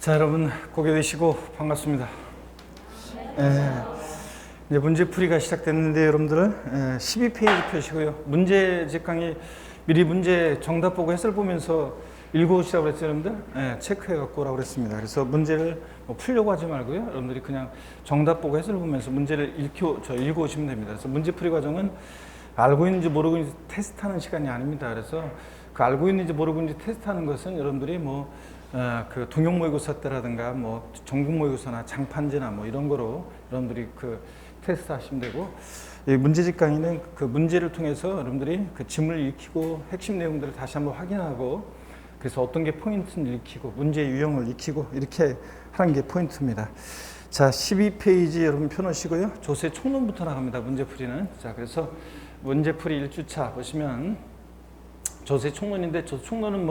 자, 여러분 고개 되시고 반갑습니다. 이제 문제풀이가 시작됐는데 여러분들 12페이지 펴시고요. 문제집 강의 미리 문제 정답 보고 해설 보면서 읽어오시라고 그랬죠, 여러분들? 체크해 갖고 오라고 그랬습니다. 그래서 문제를 풀려고 하지 말고요. 여러분들이 그냥 정답 보고 해설 보면서 문제를 읽어오시면 됩니다. 그래서 문제풀이 과정은 알고 있는지 모르고 있는지 테스트하는 시간이 아닙니다. 그래서 그 알고 있는지 모르고 있는지 테스트하는 것은 여러분들이 그 동영 모의고사 때라든가 전국 모의고사나 장판지나 이런 거로 여러분들이 그 테스트 하시면 되고, 이 문제집 강의는 그 문제를 통해서 여러분들이 그 지문을 익히고 핵심 내용들을 다시 한번 확인하고, 그래서 어떤 게 포인트를 익히고 문제 유형을 익히고 이렇게 하는 게 포인트입니다. 자, 12페이지 여러분 펴놓으시고요. 조세 총론부터 나갑니다. 문제풀이는. 자, 그래서 문제풀이 1주차 보시면 조세 총론인데, 조세 총론은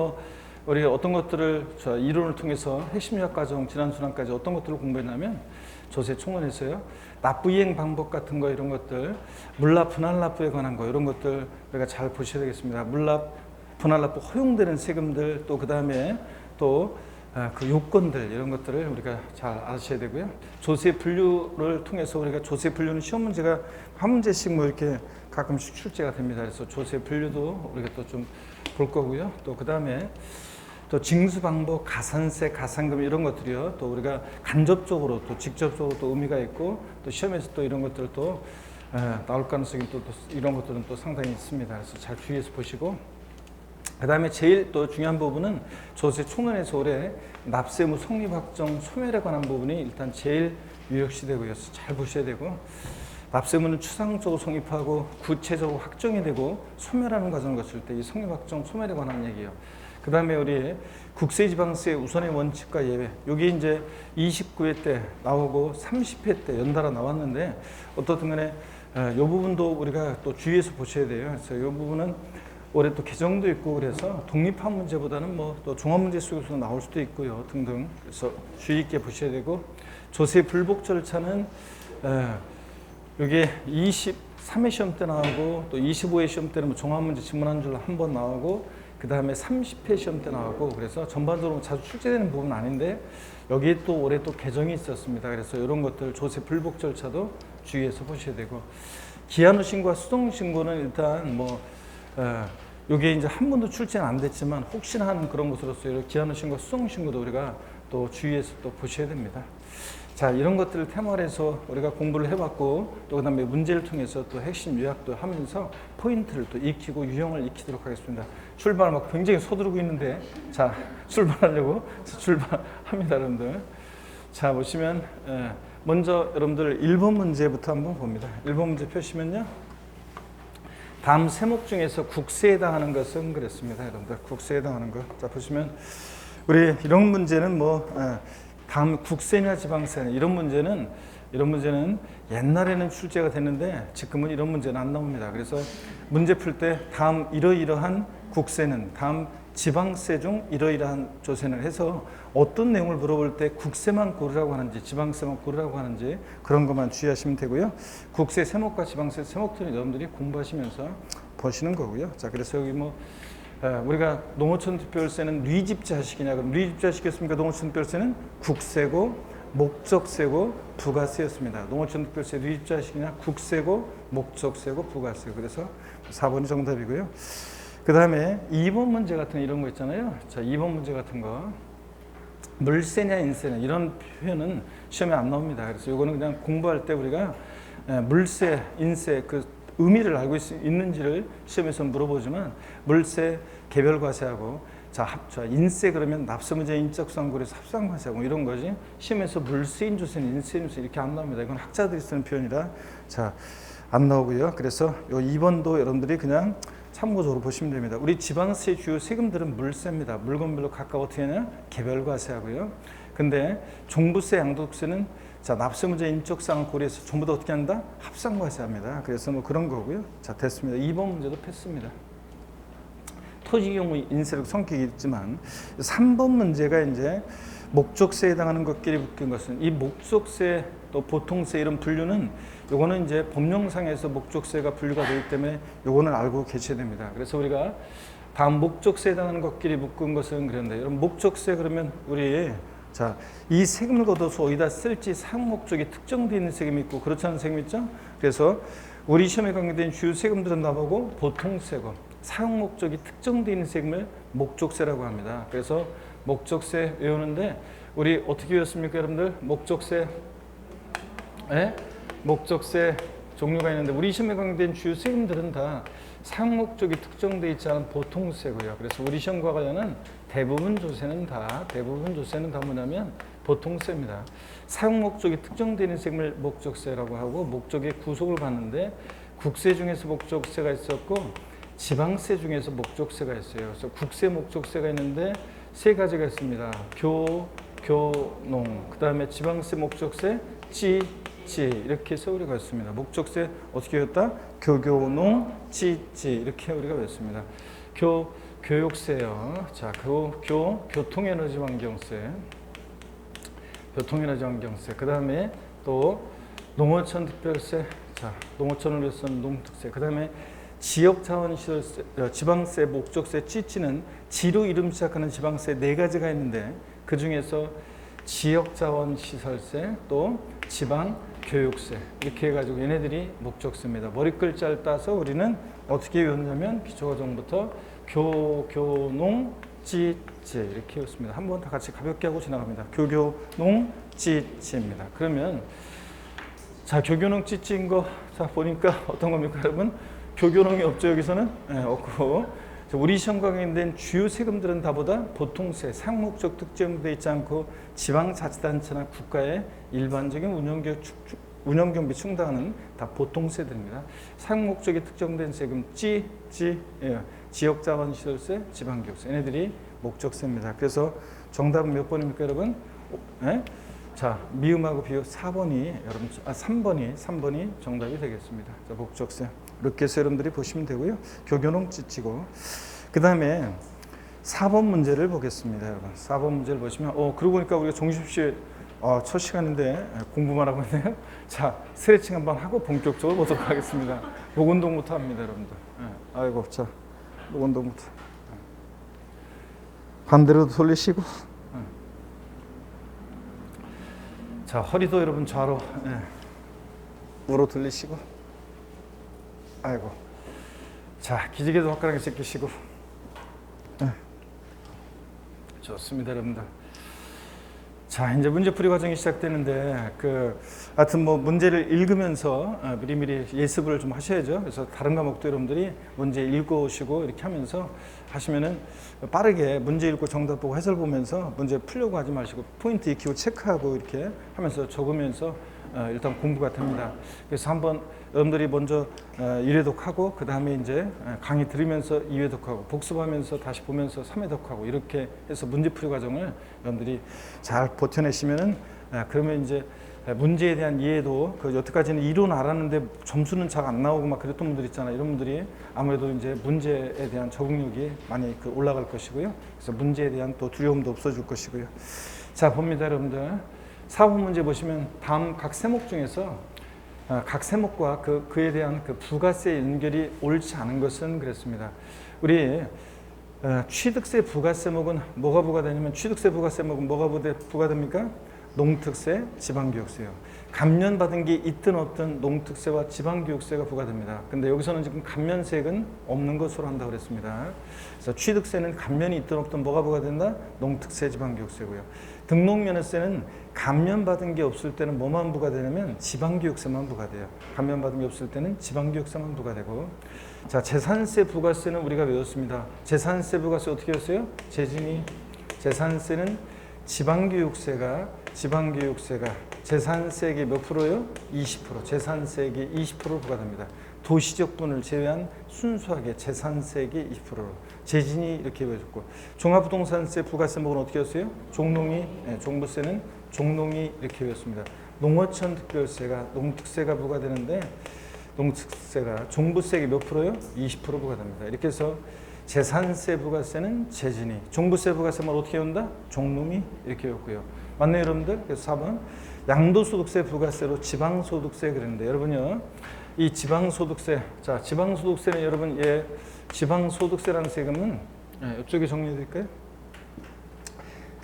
우리가 어떤 것들을 이론을 통해서 핵심 요약 과정, 지난 순환까지 어떤 것들을 공부했냐면 조세 총론에서요. 납부 이행 방법 같은 거, 이런 것들, 물납 분할 납부에 관한 거, 이런 것들 우리가 잘 보셔야 되겠습니다. 물납 분할 납부 허용되는 세금들, 또 그다음에 또 그 요건들, 이런 것들을 우리가 잘 아셔야 되고요. 조세 분류를 통해서 우리가 조세 분류는 시험 문제가 한 문제씩 이렇게 가끔씩 출제가 됩니다. 그래서 조세 분류도 우리가 또 좀 볼 거고요. 또 그다음에 또 징수 방법, 가산세, 가산금 이런 것들이요. 또 우리가 간접적으로 또 직접적으로 또 의미가 있고, 또 시험에서 또 이런 것들도 나올 가능성이 또 이런 것들은 또 상당히 있습니다. 그래서 잘 주의해서 보시고, 그다음에 제일 또 중요한 부분은 조세 총론에서 올해 납세무 성립 확정 소멸에 관한 부분이 일단 제일 유력시 되고요. 그래서 잘 보셔야 되고, 납세무는 추상적으로 성립하고 구체적으로 확정이 되고 소멸하는 과정을 거칠 때 이 성립 확정 소멸에 관한 얘기예요. 그 다음에 우리 국세지방세 우선의 원칙과 예외, 여기 이제 29회 때 나오고 30회 때 연달아 나왔는데, 어떻든 간에 이 부분도 우리가 또 주의해서 보셔야 돼요. 그래서 이 부분은 올해 또 개정도 있고, 그래서 독립한 문제보다는 또 종합 문제 속에서 나올 수도 있고요, 등등. 그래서 주의 있게 보셔야 되고, 조세 불복 절차는 여기 23회 시험 때 나오고, 또 25회 시험 때는 종합 문제 지문 한 줄 한 번 나오고, 그 다음에 30회 시험 때 나오고, 그래서 전반적으로 자주 출제되는 부분은 아닌데 여기에 또 올해 또 개정이 있었습니다. 그래서 이런 것들 조세 불복 절차도 주의해서 보셔야 되고, 기한 후 신고와 수동 신고는 일단 여기에 이제 한 번도 출제는 안 됐지만 혹시나 하는 그런 것으로서 기한 후 신고와 수동 신고도 우리가 또 주의해서 또 보셔야 됩니다. 자, 이런 것들을 테마로 해서 우리가 공부를 해봤고, 또 그다음에 문제를 통해서 또 핵심 요약도 하면서 포인트를 또 익히고 유형을 익히도록 하겠습니다. 출발 굉장히 서두르고 있는데, 자, 출발하려고 출발합니다, 여러분들. 자, 보시면 먼저 여러분들 1번 문제부터 한번 봅니다. 1번 문제 펴시면요. 다음 세목 중에서 국세에 해당하는 것은 그랬습니다, 여러분들. 국세에 해당하는 것. 자, 보시면 우리 이런 문제는 다음 국세냐 지방세냐 이런 문제는 옛날에는 출제가 됐는데 지금은 이런 문제는 안 나옵니다. 그래서 문제 풀 때 다음 이러이러한 국세는 다음 지방세 중 이러이러한 조세는 해서 어떤 내용을 물어볼 때 국세만 고르라고 하는지 지방세만 고르라고 하는지 그런 것만 주의하시면 되고요. 국세 세목과 지방세 세목들은 여러분들이 공부하시면서 보시는 거고요. 자, 그래서 여기 우리가 농어촌 특별세는 뉘집자식이냐, 그럼 뉘집자식이었습니까? 농어촌 특별세는 국세고 목적세고 부가세였습니다. 농어촌 특별세 뉘집자식이냐, 국세고 목적세고 부가세고. 그래서 4번이 정답이고요. 그 다음에 2번 문제 같은 이런 거 있잖아요. 자, 2번 문제 같은 거 물세냐 인세냐 이런 표현은 시험에 안 나옵니다. 그래서 이거는 그냥 공부할 때 우리가 물세, 인세 그 의미를 알고 있는지를 시험에서 물어보지만, 물세 개별과세하고 자 인세 그러면 납세문제 인적상고에서 합산과세하고 이런 거지, 시험에서 물세인 조세는 인세인 조세 이렇게 안 나옵니다. 이건 학자들이 쓰는 표현이라 안 나오고요. 그래서 요 2번도 여러분들이 그냥 참고적으로 보시면 됩니다. 우리 지방세 주요 세금들은 물세입니다. 물건별로 각각 어떻게 하냐, 개별과세하고요. 근데 종부세, 양도세는 납세문제 인적사항을 고려해서 전부 다 어떻게 한다? 합산과세합니다. 그래서 그런 거고요. 자, 됐습니다. 2번 문제도 패스입니다. 토지 경우 인세력 성격이 있지만, 3번 문제가 이제 목적세에 해당하는 것끼리 묶인 것은, 이 목적세 또 보통세 이런 분류는 요거는 이제 법령상에서 목적세가 분류가 되기 때문에 요거는 알고 계셔야 됩니다. 그래서 우리가 다음 목적세에 해당하는 것끼리 묶은 것은 그런데, 여러분 목적세 그러면 우리 자, 이 세금을 걷어서 어디다 쓸지 사용 목적이 특정되어 있는 세금이 있고 그렇지 않은 세금이 있죠. 그래서 우리 시험에 관계된 주요 세금들은 나보고 보통세금, 사용 목적이 특정되어 있는 세금을 목적세라고 합니다. 그래서 목적세 외우는데 우리 어떻게 외웠습니까, 여러분들? 목적세, 목적세 종류가 있는데 우리 시험에 관계된 주요 세금들은 다 사용 목적이 특정되어 있지 않은 보통세고요. 그래서 우리 시험과 관련한 대부분 조세는 다 뭐냐면 보통세입니다. 사용 목적이 특정되는 세금을 목적세라고 하고 목적의 구속을 받는데 국세 중에서 목적세가 있었고 지방세 중에서 목적세가 있어요. 그래서 국세 목적세가 있는데 세 가지가 있습니다. 교농, 그 다음에 지방세 목적세, 지 이렇게 해서 우리가 외웠습니다. 목적세 어떻게 외웠다? 교농, 지 이렇게 우리가 외웠습니다. 교육세요. 자, 교통에너지 환경세, 그 다음에 또 농어촌 특별세, 자, 농어촌을 위해서 농특세, 그 다음에 지역자원시설세, 지방세, 목적세, 찌는 지로 이름 시작하는 지방세 네 가지가 있는데 그 중에서 지역자원시설세, 또 지방교육세 이렇게 해가지고 얘네들이 목적세입니다. 머리글자를 따서 우리는 어떻게 외웠냐면 기초과정부터 교농, 찌 이렇게 외웠습니다. 한번 다 같이 가볍게 하고 지나갑니다. 교농, 찌입니다. 그러면 자, 교교농, 찌인 거 자 보니까 어떤 겁니까, 여러분? 교교농이 없죠, 여기서는? 네, 없고. 우리 시험 관계된 주요 세금들은 다보다 보통세, 사용 목적 특정되어 있지 않고 지방자치단체나 국가의 일반적인 운영경비 충당은 다 보통세들입니다. 사용 목적이 특정된 세금, 지역자원시설세, 지방교육세, 얘네들이 목적세입니다. 그래서 정답은 몇 번입니까, 여러분? 네? 자, 미음하고 비읍 4번이 여러분 3번이 정답이 되겠습니다. 자, 목적세 이렇게 해서 여러분들이 보시면 되고요. 교교농 찌고 그다음에 4번 문제를 보겠습니다, 여러분. 4번 문제를 보시면 그러고 보니까 우리가 종십시에 첫 시간인데 공부만 하고 있네요. 자, 스트레칭 한번 하고 본격적으로 보도록 하겠습니다. 목 운동부터 합니다, 여러분들. 아이고, 자, 목 운동부터. 반대로 돌리시고. 자, 허리도 여러분 좌로, 우로 돌리시고. 아이고. 자, 기지개도 화끈하게 제끼시고. 좋습니다, 여러분들. 자, 이제 문제풀이 과정이 시작되는데 하여튼 뭐 문제를 읽으면서 미리미리 예습을 좀 하셔야죠. 그래서 다른 과목도 여러분들이 문제 읽어오시고 이렇게 하면서 하시면은 빠르게 문제 읽고 정답 보고 해설 보면서 문제 풀려고 하지 마시고 포인트 익히고 체크하고 이렇게 하면서 적으면서 일단 공부가 됩니다. 그래서 한번 여러분들이 먼저 1회독하고 그 다음에 이제 강의 들으면서 2회독하고 복습하면서 다시 보면서 3회독하고 이렇게 해서 문제풀이 과정을 여러분들이 잘 버텨내시면은 그러면 이제 문제에 대한 이해도 여태까지는 이론 알았는데 점수는 잘 안 나오고 막 그랬던 분들 있잖아요. 이런 분들이 아무래도 이제 문제에 대한 적응력이 많이 올라갈 것이고요. 그래서 문제에 대한 또 두려움도 없어질 것이고요. 자, 봅니다, 여러분들. 4번 문제 보시면 다음 각 세목 중에서 각 세목과 그에 대한 부가세 연결이 옳지 않은 것은 그랬습니다. 우리 취득세 부가세목은 뭐가 부과되냐면 취득세 부가세목은 뭐가 부과됩니까? 농특세, 지방교육세요. 감면받은 게 있든 없든 농특세와 지방교육세가 부과됩니다. 근데 여기서는 지금 감면세액은 없는 것으로 한다고 그랬습니다. 그래서 취득세는 감면이 있든 없든 뭐가 부과된다? 농특세, 지방교육세고요. 등록면허세는 감면받은 게 없을 때는 뭐만 부과되냐면 지방교육세만 부과돼요. 감면받은 게 없을 때는 지방교육세만 부과되고. 자, 재산세 부가세는 우리가 외웠습니다. 재산세 부가세 어떻게 했어요? 재산세는 지방교육세가 재산세액이 몇 프로요? 20%. 재산세액이 20%로 부과됩니다. 도시적분을 제외한 순수하게 재산세액이 20%로. 재진이 이렇게 외워졌고. 종합부동산세 부가세목은 어떻게 했어요? 종부세는 종농이 이렇게 외웠습니다. 농어촌 특별세가 농특세가 부과되는데 농특세가 종부세액이 몇 프로요? 20% 부과됩니다. 이렇게 해서 재산세 부가세는 재진이, 종부세 부가세만 어떻게 온다? 종농이 이렇게 외웠고요. 맞나요, 여러분들? 그래서 4번 양도소득세 부가세로 지방소득세 그랬는데 여러분요, 이 지방소득세, 자, 지방소득세는 여러분 지방소득세라는 세금은 이쪽에 정리해 드릴까요?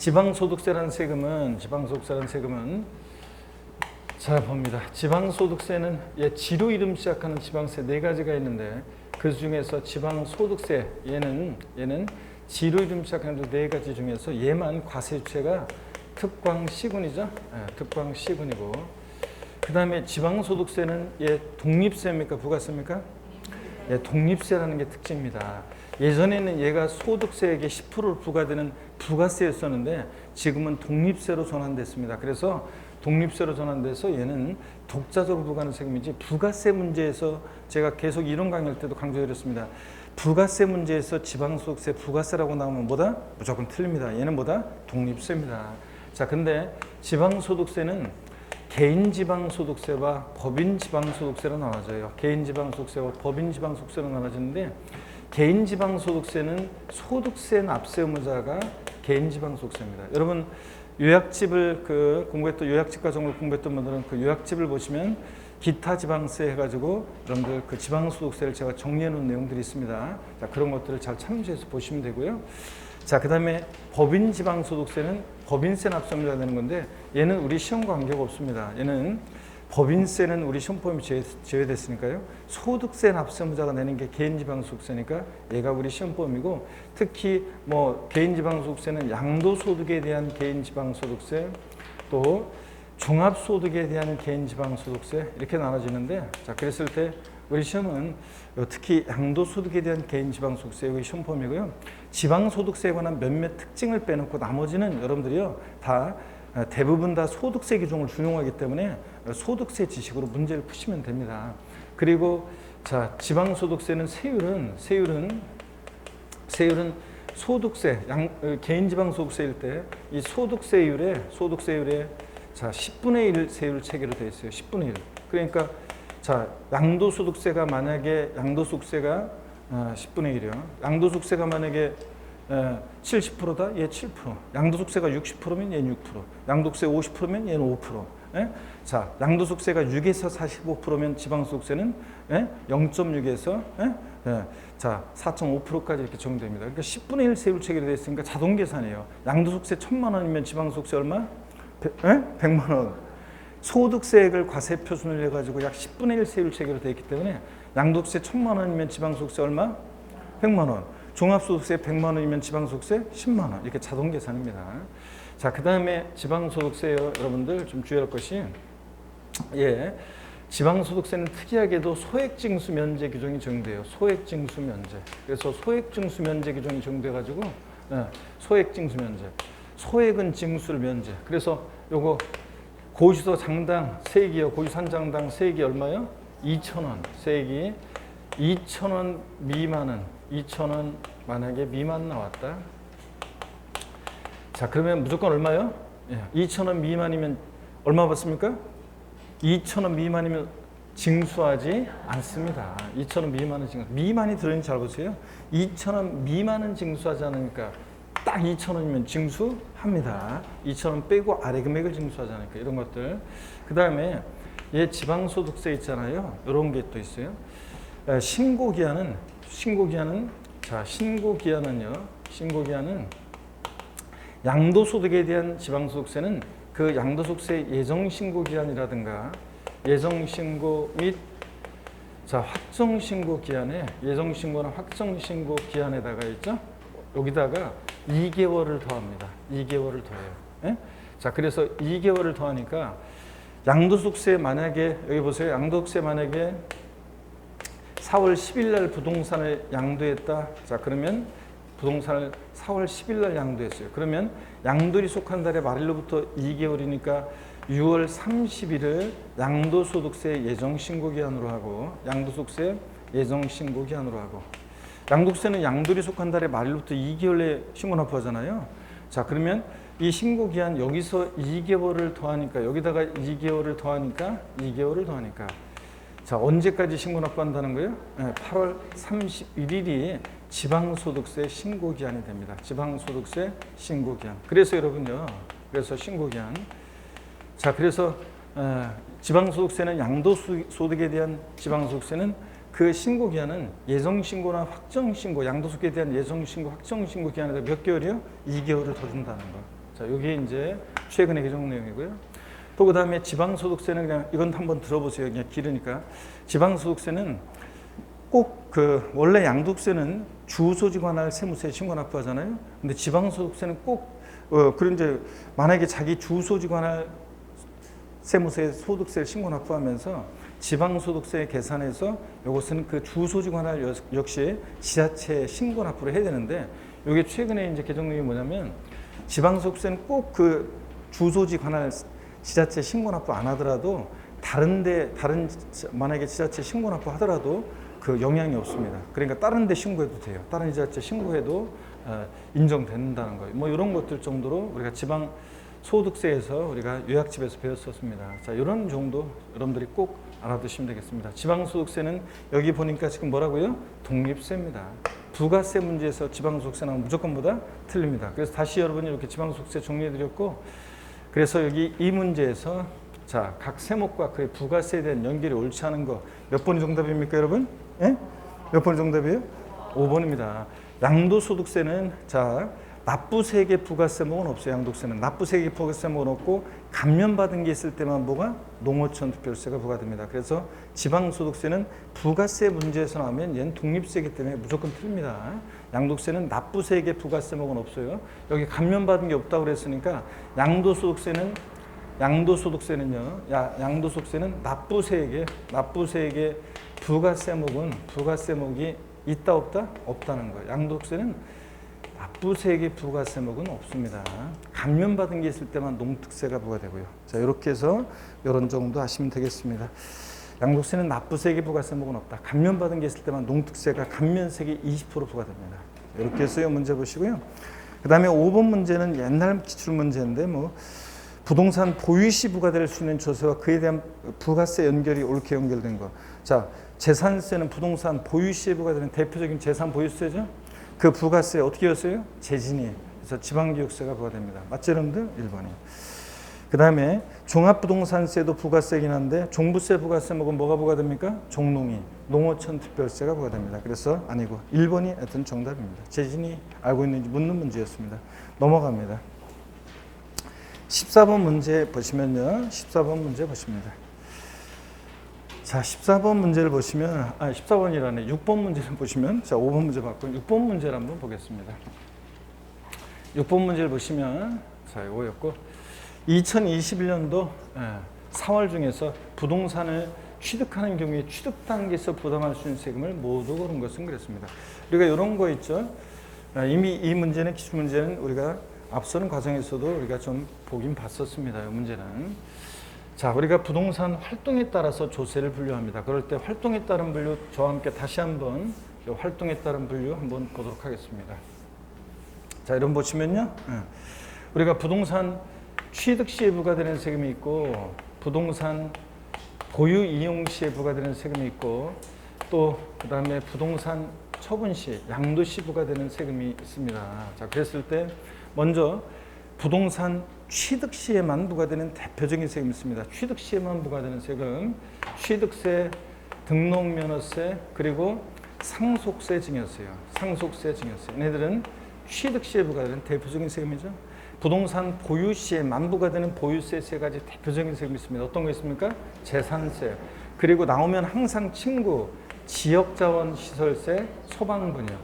지방소득세라는 세금은 자 봅니다. 지방소득세는 지로 이름 시작하는 지방세 네 가지가 있는데 그 중에서 지방소득세 얘는 지로 이름 시작하는 네 가지 중에서 얘만 과세 주체가 특광시군이죠. 특광시군이고 그 다음에 지방소득세는 독립세입니까? 부가세입니까? 독립세라는 게 특징입니다. 예전에는 얘가 소득세액의 10%를 부과되는 부가세였었는데 지금은 독립세로 전환됐습니다. 그래서 독립세로 전환돼서 얘는 독자적으로 부과하는 세금이지 부가세 문제에서 제가 계속 이론 강의할 때도 강조드렸습니다. 부가세 문제에서 지방소득세 부가세라고 나오면 뭐다? 무조건 틀립니다. 얘는 뭐다? 독립세입니다. 자, 근데 지방소득세는 개인지방소득세와 법인지방소득세로 나눠져요. 개인지방소득세와 법인지방소득세로 나눠지는데 개인지방소득세는 소득세 납세 의무자가 개인지방소득세입니다. 여러분 요약집을 공부했던 요약집 과정을 공부했던 분들은 그 요약집을 보시면 기타 지방세 해가지고 여러분들 그 지방소득세를 제가 정리해 놓은 내용들이 있습니다. 자, 그런 것들을 잘 참조해서 보시면 되고요. 자, 그 다음에 법인지방소득세는 법인세 납세의무자가 되는 건데 얘는 우리 시험과 관계가 없습니다. 얘는 법인세는 우리 시험 포함이 제외됐으니까요. 소득세 납세의무자가 내는 게 개인지방소득세니까 얘가 우리 시험 포함이고 특히 뭐 개인지방소득세는 양도소득에 대한 개인지방소득세 또 종합소득에 대한 개인지방소득세 이렇게 나눠지는데 자 그랬을 때 우리 시험은 특히 양도소득에 대한 개인지방소득세 여기 시험 포함이고요. 지방소득세에 관한 몇몇 특징을 빼놓고 나머지는 여러분들이요 다 대부분 다 소득세 기준을 준용하기 때문에 소득세 지식으로 문제를 푸시면 됩니다. 그리고 자 지방소득세는 세율은 소득세 개인지방소득세일 때 이 소득세율에 자 10분의 1 세율 체계로 되어 있어요. 10분의 1. 그러니까 자 양도소득세가 만약에 양도소득세가 10분의 1이요. 양도소득세가 만약에 70%다? 얘 7%. 양도소득세가 60%면 얘는 6%. 양도소득세 50%면 얘는 5%. 예? 자, 양도소득세가 6에서 45%면 지방소득세는 0.6에서 자, 4.5%까지 이렇게 정됩니다. 그러니까 10분의 1 세율 체계로 되어 있으니까 자동 계산이에요. 양도소득세 1,000만 원이면 지방소득세 얼마? 100만 원. 소득세액을 과세 표준을 해가지고 약 10분의 1 세율 체계로 되어 있기 때문에 양도소득세 1,000만 원이면 지방소득세 얼마? 100만 원. 종합소득세 100만 원이면 지방소득세 10만 원. 이렇게 자동 계산입니다. 자, 그 다음에 지방소득세 여러분들 좀 주의할 것이 지방소득세는 특이하게도 소액징수 면제 규정이 적용돼요. 소액징수 면제. 그래서 소액징수 면제 규정이 적용돼가지고 소액징수 면제. 소액은 징수를 면제. 그래서 요거 고지서 장당 세액이요. 고지서 한 장당 세액이 얼마요? 2,000원. 세액이 2,000원 미만은 2,000원 만약에 미만 나왔다. 자, 그러면 무조건 얼마요? 2,000원 미만이면 얼마 받습니까? 2,000원 미만이면 징수하지 않습니다. 2,000원 미만은 징수. 미만이 들어있는지 잘 보세요. 2,000원 미만은 징수하지 않으니까 딱 2,000원이면 징수합니다. 2,000원 빼고 아래 금액을 징수하지 않으니까 이런 것들. 그 다음에 얘 지방소득세 있잖아요. 이런 게 또 있어요. 신고기한은 양도소득에 대한 지방소득세는 그 양도소득세 예정신고기한이라든가 예정신고 및 확정신고기한에 예정신고나 확정신고기한에다가 있죠. 여기다가 2개월을 더합니다. 2개월을 더해요. 예? 자, 그래서 2개월을 더하니까 양도소득세 만약에 여기 보세요. 양도소득세 만약에 4월 10일 날 부동산을 양도했다. 자, 그러면 부동산을 4월 10일 날 양도했어요. 그러면 양도일이 속한 달의 말일로부터 2개월이니까 6월 30일을 양도소득세 예정신고기한으로 하고 양도소득세 예정신고기한으로 하고 양도세는 양도일이 속한 달의 말일부터 2개월에 신고 납부하잖아요. 자, 그러면 이 신고기한 여기서 2개월을 더하니까 여기다가 2개월을 더하니까 자, 언제까지 신고 납부한다는 거예요? 8월 31일이 지방소득세 신고기한이 됩니다. 지방소득세 신고기한. 그래서 여러분요. 그래서 신고기한. 자, 그래서 지방소득세는 양도소득에 대한 지방소득세는 그 신고기한은 예정신고나 확정신고, 양도소득에 대한 예정신고, 확정신고 기한에다 몇 개월이요? 2개월을 더 준다는 거. 자, 여기 이제 최근의 개정 내용이고요. 또 그 다음에 지방소득세는 그냥 이건 한번 들어보세요. 그냥 길으니까. 지방소득세는 꼭 원래 양도세는 주소지 관할 세무서에 신고 납부하잖아요. 근데 지방소득세는 꼭 그런 이제 만약에 자기 주소지 관할 세무서에 소득세를 신고 납부하면서 지방소득세 계산해서 이것은 그 주소지 관할 역시 지자체 신고 납부를 해야 되는데 이게 최근에 이제 개정 내용이 뭐냐면 지방소득세는 꼭 그 주소지 관할 지자체 신고 납부 안 하더라도 다른 만약에 지자체 신고 납부 하더라도 그 영향이 없습니다. 그러니까 다른 데 신고해도 돼요. 다른 지자체 신고해도 인정된다는 거예요. 뭐 이런 것들 정도로 우리가 지방 소득세에서 우리가 요약집에서 배웠었습니다. 자, 이런 정도 여러분들이 꼭 알아두시면 되겠습니다. 지방소득세는 여기 보니까 지금 뭐라고요? 독립세입니다. 부가세 문제에서 지방소득세 나오면 무조건보다 틀립니다. 그래서 다시 여러분이 이렇게 지방소득세 정리해드렸고, 그래서 여기 이 문제에서 자, 각 세목과 그의 부가세에 대한 연결이 옳지 않은 거 몇 번이 정답입니까, 여러분? 예? 몇 번이 정답이에요? 5번입니다. 양도소득세는 자, 납부세계 부가세목은 없어요. 양도세는 납부세계 부가세목은 없고 감면받은 게 있을 때만 뭐가 농어촌 특별세가 부과됩니다. 그래서 지방소득세는 부가세 문제에서 나오면 얘는 독립세이기 때문에 무조건 틀립니다. 양도세는 납부세계 부가세목은 없어요. 여기 감면받은 게 없다고 그랬으니까 양도소득세는요, 양도소득세는 납부세계 부가세목이 있다 없다? 없다는 거예요. 양도세는 납부세계 부가세목은 없습니다. 감면받은 게 있을 때만 농특세가 부과되고요. 자, 이렇게 해서 이런 정도 하시면 되겠습니다. 양도세는 납부세계 부가세목은 없다. 감면받은 게 있을 때만 농특세가 감면세계 20% 부과됩니다. 이렇게 해서 이 문제 보시고요. 그 다음에 5번 문제는 옛날 기출 문제인데 뭐 부동산 보유시 부과될 수 있는 조세와 그에 대한 부가세 연결이 옳게 연결된 거. 자, 재산세는 부동산 보유시에 부과되는 대표적인 재산 보유세죠. 그 부가세 어떻게 였어요? 재진이. 그래서 지방기획세가 부과됩니다. 맞죠, 여러분들? 1번이. 그 다음에 종합부동산세도 부가세이긴 한데 종부세 부가세목은 뭐가 부과됩니까? 종농이. 농어촌 특별세가 부과됩니다. 그래서 아니고 1번이 하여튼 정답입니다. 재진이 알고 있는지 묻는 문제였습니다. 넘어갑니다. 14번 문제 보시면요. 14번 문제 보십니다. 자, 14번 문제를 보시면 14번이라네. 6번 문제를 보시면 자, 5번 문제 받고 6번 문제를 한번 보겠습니다. 6번 문제를 보시면 자, 이거였고 2021년도 4월 중에서 부동산을 취득하는 경우에 취득 단계에서 부담할 수 있는 세금을 모두 고른 것은 그랬습니다. 우리가 이런 거 있죠. 이미 이 문제는 기출 문제는 우리가 앞서는 과정에서도 우리가 좀 보긴 봤었습니다. 이 문제는. 자, 우리가 부동산 활동에 따라서 조세를 분류합니다. 그럴 때 활동에 따른 분류 저와 함께 다시 한번 활동에 따른 분류 한번 보도록 하겠습니다. 자, 이런 보시면요. 우리가 부동산 취득 시에 부과되는 세금이 있고 부동산 보유 이용 시에 부과되는 세금이 있고 또 그다음에 부동산 처분 시, 양도 시 부과되는 세금이 있습니다. 자, 그랬을 때 먼저 부동산 취득 시에만 부과되는 대표적인 세금이 있습니다. 취득 시에만 부과되는 세금, 취득세, 등록면허세, 그리고 상속세, 증여세요. 상속세, 증여세. 얘네들은 취득 시에 부과되는 대표적인 세금이죠. 부동산 보유 시에만 부과되는 보유세 세 가지 대표적인 세금이 있습니다. 어떤 거 있습니까? 재산세. 그리고 나오면 항상 친구, 지역자원시설세, 소방분이요.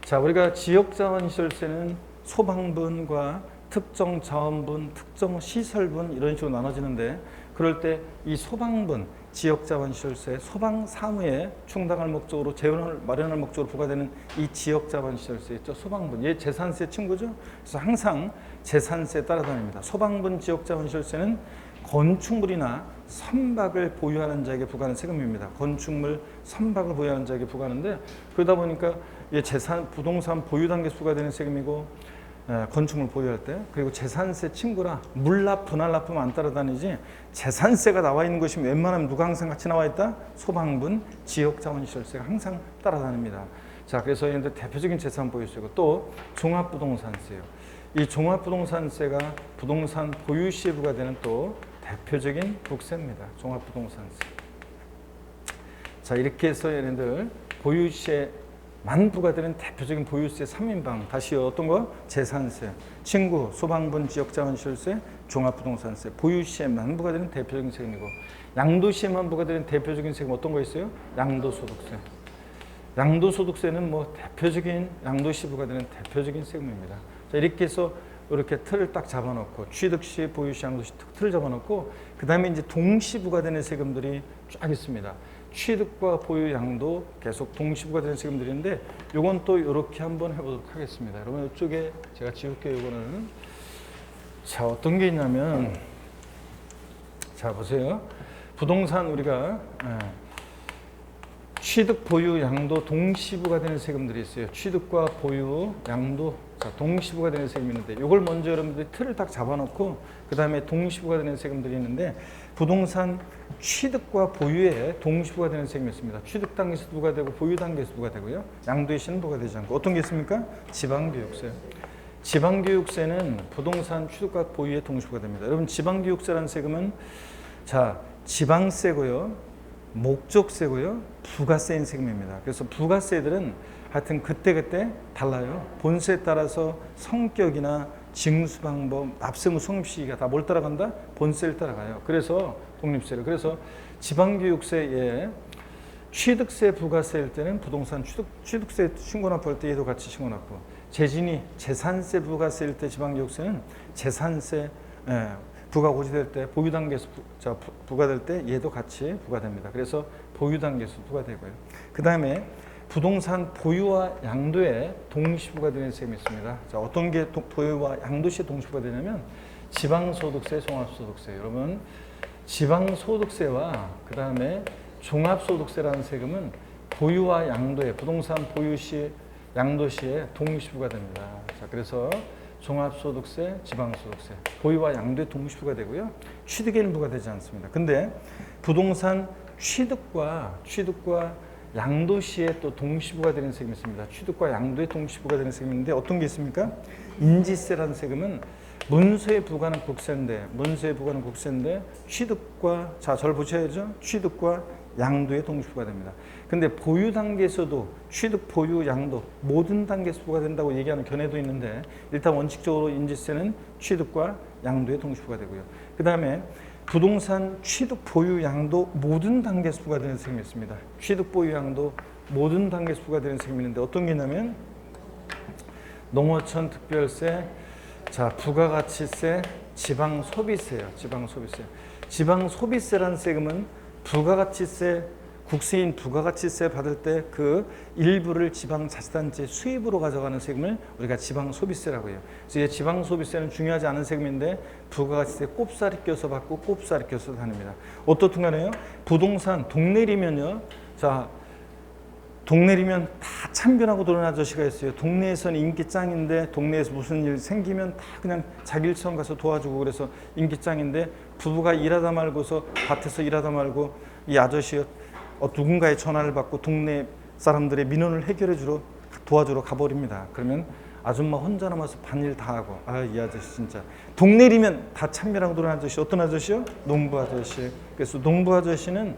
자, 우리가 지역자원시설세는 소방분과 특정 자원분, 특정 시설분 이런 식으로 나눠지는데 그럴 때 이 소방분, 지역자원시설세, 소방사무에 충당할 목적으로 재원을 마련할 목적으로 부과되는 이 지역자원시설세 있죠. 소방분, 얘 재산세 친구죠. 그래서 항상 재산세에 따라다닙니다. 소방분, 지역자원시설세는 건축물이나 선박을 보유하는 자에게 부과하는 세금입니다. 건축물, 선박을 보유하는 자에게 부과하는데 그러다 보니까 이 부동산 보유 단계에서 부과되는 세금이고 건축물 보유할 때 그리고 재산세 친구라 물납, 분할납품 안 따라다니지 재산세가 나와 있는 것이 웬만하면 누가 항상 같이 나와 있다? 소방분, 지역자원시설세가 항상 따라다닙니다. 자, 그래서 얘네들 대표적인 재산 보유세고 또 종합부동산세요. 이 종합부동산세가 부동산 보유 시에 부과되는 또 대표적인 국세입니다. 종합부동산세. 자, 이렇게 해서 얘네들 보유 시에 만 부과되는 대표적인 보유세 3인방. 다시요. 어떤 거? 재산세, 친구, 소방분, 지역자원시설세, 종합부동산세. 보유시에만 부과되는 대표적인 세금이고, 양도시에만 부과되는 대표적인 세금 어떤 거 있어요? 양도소득세. 양도소득세는 뭐 대표적인 양도시 부과되는 대표적인 세금입니다. 자, 이렇게 해서 이렇게 틀을 딱 잡아놓고 취득시, 보유시, 양도시 틀을 잡아놓고 그 다음에 이제 동시 부과되는 세금들이 쫙 있습니다. 취득과 보유, 양도 계속 동시 부과되는 세금들인데 요건 또 이렇게 한번 해보도록 하겠습니다. 여러분 이쪽에 제가 지울게요. 요거는 자 어떤 게 있냐면 자 보세요. 부동산 우리가 취득, 보유, 양도 동시부가 되는 세금들이 있어요. 취득과 보유, 양도 자, 동시부가 되는 세금이 있는데 이걸 먼저 여러분들이 틀을 딱 잡아놓고 그 다음에 동시부가 되는 세금들이 있는데 부동산 취득과 보유에 동시부가 되는 세금이 있습니다. 취득 단계에서 부과되고 보유 단계에서 부과되고요. 양도의 시는 부과되지 않고 어떤 게 있습니까? 지방교육세. 지방교육세는 부동산 취득과 보유에 동시부가 됩니다. 여러분 지방교육세라는 세금은 자 지방세고요. 목적세고요. 부가세인 세금입니다. 그래서 부가세들은 하여튼 그때그때 달라요. 본세에 따라서 성격이나 징수 방법, 납세무 성립 시기가 다 뭘 따라간다? 본세를 따라가요. 그래서 독립세를. 그래서 지방교육세에 취득세, 부가세일 때는 부동산 취득세 신고납부할 때 얘도 같이 신고납부. 재진이 재산세, 부가세일 때 지방교육세는 재산세 부가 고지될 때 보유 단계에서 부과될 때 얘도 같이 부과됩니다. 그래서 보유 단계에서 부과되고요. 그 다음에 부동산 보유와 양도에 동시부가 되는 세금이 있습니다. 자, 어떤 게 보유와 양도시에 동시부가 되냐면 지방소득세, 종합소득세. 여러분 지방소득세와 그 다음에 종합소득세라는 세금은 보유와 양도에 부동산 보유시, 양도시에 동시부가 됩니다. 자, 그래서 종합소득세, 지방소득세, 보유와 양도에 동시부가 되고요. 취득에는 부과되지 않습니다. 근데 부동산 취득과 양도시에 또 동시부가 되는 세금이 있습니다. 취득과 양도에 동시부가 되는 세금인데 어떤 게 있습니까? 인지세라는 세금은 문서에 부과하는 국세인데 취득과 자 저를 보셔야죠. 취득과 양도에 동시부가 됩니다. 근데 보유 단계에서도 취득, 보유, 양도 모든 단계에서 부과된다고 얘기하는 견해도 있는데 일단 원칙적으로 인지세는 취득과 양도에 동시부가 되고요. 그 다음에 부동산 취득, 보유, 양도 모든 단계에서 부과되는 세금이 있습니다. 취득, 보유, 양도 모든 단계에서 부과되는 세금이 있는데 어떤 게 있냐면 농어촌 특별세, 자 부가가치세, 지방소비세예요. 지방소비세라는 세금은 부가가치세, 국세인 부가가치세 받을 때 그 일부를 지방자치단체 수입으로 가져가는 세금을 우리가 지방소비세라고 해요. 그래서 이 지방소비세는 중요하지 않은 세금인데 부가가치세 꼽사리 껴서 받고 꼽사리 껴서 다닙니다. 어떻든 간에요. 부동산 동네리면요. 자 동네리면 다 참견하고 들어온 아저씨가 있어요. 동네에서는 인기 짱인데 동네에서 무슨 일 생기면 다 그냥 자기 일처럼 가서 도와주고 그래서 인기 짱인데 부부가 일하다 말고서 밭에서 일하다 말고 이 아저씨 누군가의 전화를 받고 동네 사람들의 민원을 해결해 주러 도와주러 가버립니다. 그러면 아줌마 혼자 남아서 반일 다 하고 이 아저씨 진짜 동네리면 다 참견하고 들어온 아저씨 어떤 아저씨요? 농부 아저씨. 그래서 농부 아저씨는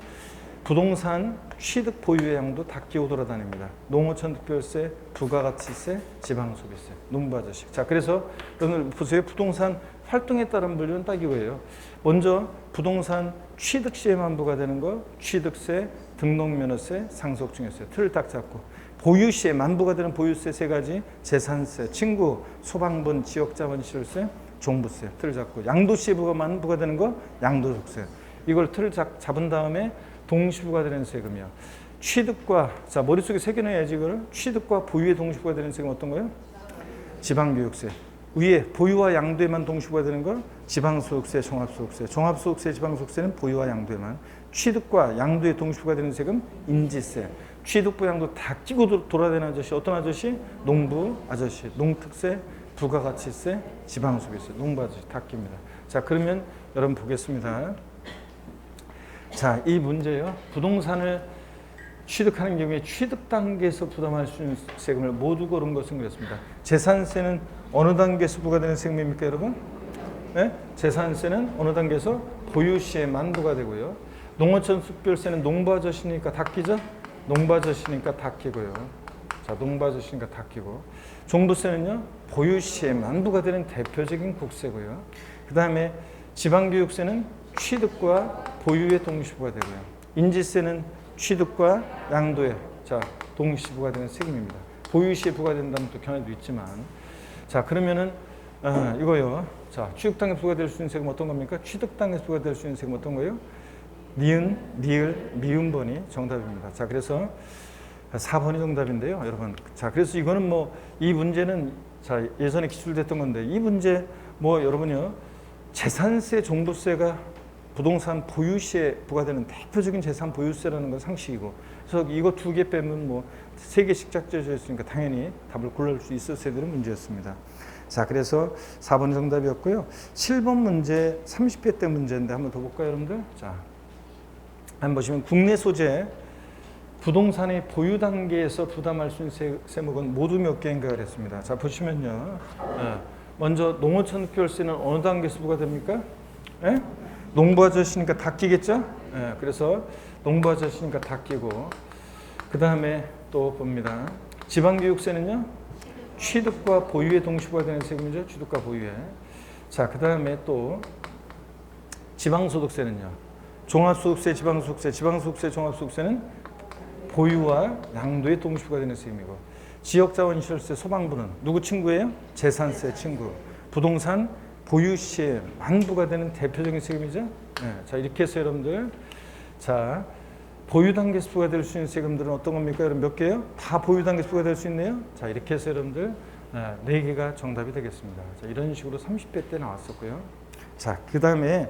부동산 취득 보유의 양도 다 끼고 돌아다닙니다. 농어촌 특별세, 부가가치세, 지방소비세, 농부 아저씨. 자, 그래서 여러분 보세요. 부동산 활동에 따른 분류는 딱 이거예요. 먼저 부동산 취득 시에만 부과되는 거, 취득세, 등록면허세, 상속증여세 틀을 딱 잡고 보유 시에만 부과되는 보유세 세 가지, 재산세, 친구, 소방분, 지역자원시설세, 종부세 틀을 잡고 양도 시에 부과되는 거, 양도소득세. 이걸 틀을 잡은 다음에 동시부가 되는 세금이요. 취득과 자 머릿속에 새겨놔야지 이거를 취득과 보유에 동시부가 되는 세금 어떤 거예요? 지방교육세. 위에 보유와 양도에만 동시부가 되는 거 지방소득세, 종합소득세. 종합소득세, 지방소득세는 보유와 양도에만. 취득과 양도에 동시부가 되는 세금 인지세. 취득부 양도 다 끼고 돌아다니는 아저씨 어떤 아저씨? 농부 아저씨. 농특세, 부가가치세, 지방소비세. 농부 아저씨 다 낍니다. 자 그러면 여러분 보겠습니다. 자, 이 문제요. 부동산을 취득하는 경우에 취득 단계에서 부담할 수 있는 세금을 모두 고른 것은 그렇습니다. 재산세는 어느 단계에서 부과되는 세금입니까, 여러분? 네? 재산세는 어느 단계에서 보유 시에만 부과되고요. 농어촌 특별세는 농부 아저씨니까 다 끼죠? 농부 아저씨니까 다 끼고요. 자, 농부아저씨니까 다 끼고. 종부세는요, 보유시에만 부과되는 대표적인 국세고요. 그 다음에 지방교육세는 취득과 보유에 동시 부과되고요. 인지세는 취득과 양도에 동시 부과되는 세금입니다. 보유시에 부과된다면 또 견해도 있지만, 자, 그러면은 이거요. 자, 취득당에서 부과될 수 있는 세금 어떤 겁니까? 취득당에서 부과될 수 있는 세금 어떤 거예요? 니은, 니을, 미음번이 정답입니다. 자, 그래서 4번이 정답인데요, 여러분. 자, 그래서 이거는 뭐 이 문제는 자, 예전에 기출됐던 건데 이 문제 뭐 여러분요, 재산세, 종부세가 부동산 보유시에 부과되는 대표적인 재산 보유세라는 건 상식이고, 그래서 이거 2개 빼면 뭐 3개씩 짝져져 있으니까 당연히 답을 골라줄 수 있었어야 되는 문제였습니다. 자, 그래서 4번 정답이었고요. 7번 문제 30회 때 문제인데 한번 더 볼까요, 여러분들? 자, 한번 보시면 국내 소재 부동산의 보유 단계에서 부담할 수 있는 세목은 모두 몇 개인가 그랬습니다. 자, 보시면요. 먼저 농어촌 특별세는 어느 단계에서 부과됩니까? 예? 농부아저씨니까 다 끼겠죠? 예, 그래서 농부아저씨니까 다 끼고, 그 다음에 또 봅니다. 지방교육세는요, 취득과 보유에 동시 부과되는 세금이죠. 취득과 보유에. 자, 그 다음에 또 지방소득세는요, 종합소득세, 지방소득세, 지방소득세, 종합소득세는 보유와 양도에 동시 부과되는 세금이고, 지역자원시설세, 소방부는 누구 친구예요? 재산세 친구. 부동산 보유시에만 부과되는 대표적인 세금이죠. 네, 자, 이렇게 해서 여러분들, 자, 보유 단계에서 부과될 수 있는 세금들은 어떤 겁니까? 여러분 몇 개요? 다 보유 단계에서 부과될 수 있네요. 자, 이렇게 해서 여러분들 4개가 정답이 되겠습니다. 자, 이런 식으로 30회 때 나왔었고요. 자, 그 다음에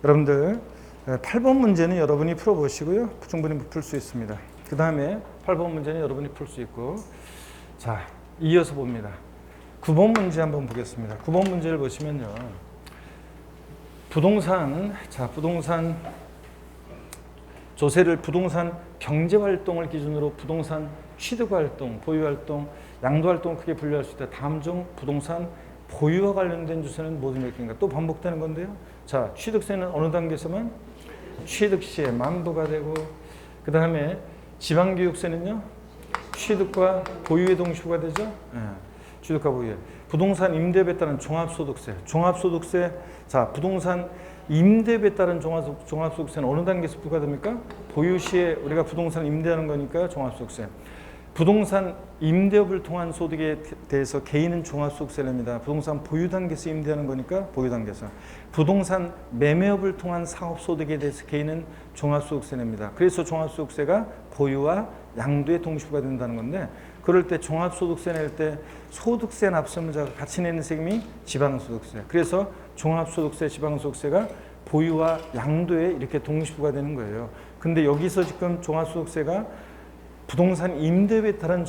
여러분들 8번 문제는 여러분이 풀어보시고요. 충분히 풀 수 있습니다. 그 다음에 8번 문제는 여러분이 풀 수 있고, 자, 이어서 봅니다. 9번 문제 한번 보겠습니다. 9번 문제를 보시면요, 부동산 조세를 부동산 경제활동을 기준으로 부동산 취득활동, 보유활동, 양도활동을 크게 분류할 수 있다. 다음 중 부동산 보유와 관련된 조세는 모두 몇 개인가? 또 반복되는 건데요. 자, 취득세는 어느 단계에서만? 취득시에만 부과되고, 그 다음에 지방교육세는요, 취득과 보유에 동시 부과되죠. 네. 취득과 보유에. 부동산 임대업에 따른 종합소득세. 자, 부동산 임대업에 따른 종합소득세는 어느 단계에서 부과됩니까? 보유시에 우리가 부동산 임대하는 거니까 종합소득세. 부동산 임대업을 통한 소득에 대해서 개인은 종합소득세를 냅니다. 부동산 보유 단계에서 임대하는 거니까 보유 단계에서. 부동산 매매업을 통한 사업소득에 대해서 개인은 종합소득세 냅니다. 그래서 종합소득세가 보유와 양도에 동시 부과된다는 건데, 그럴 때 종합소득세 낼 때 소득세 납세자가 같이 내는 세금이 지방소득세. 그래서 종합소득세, 지방소득세가 보유와 양도에 이렇게 동시 부과되는 거예요. 근데 여기서 지금 종합소득세가 부동산 임대업에 따른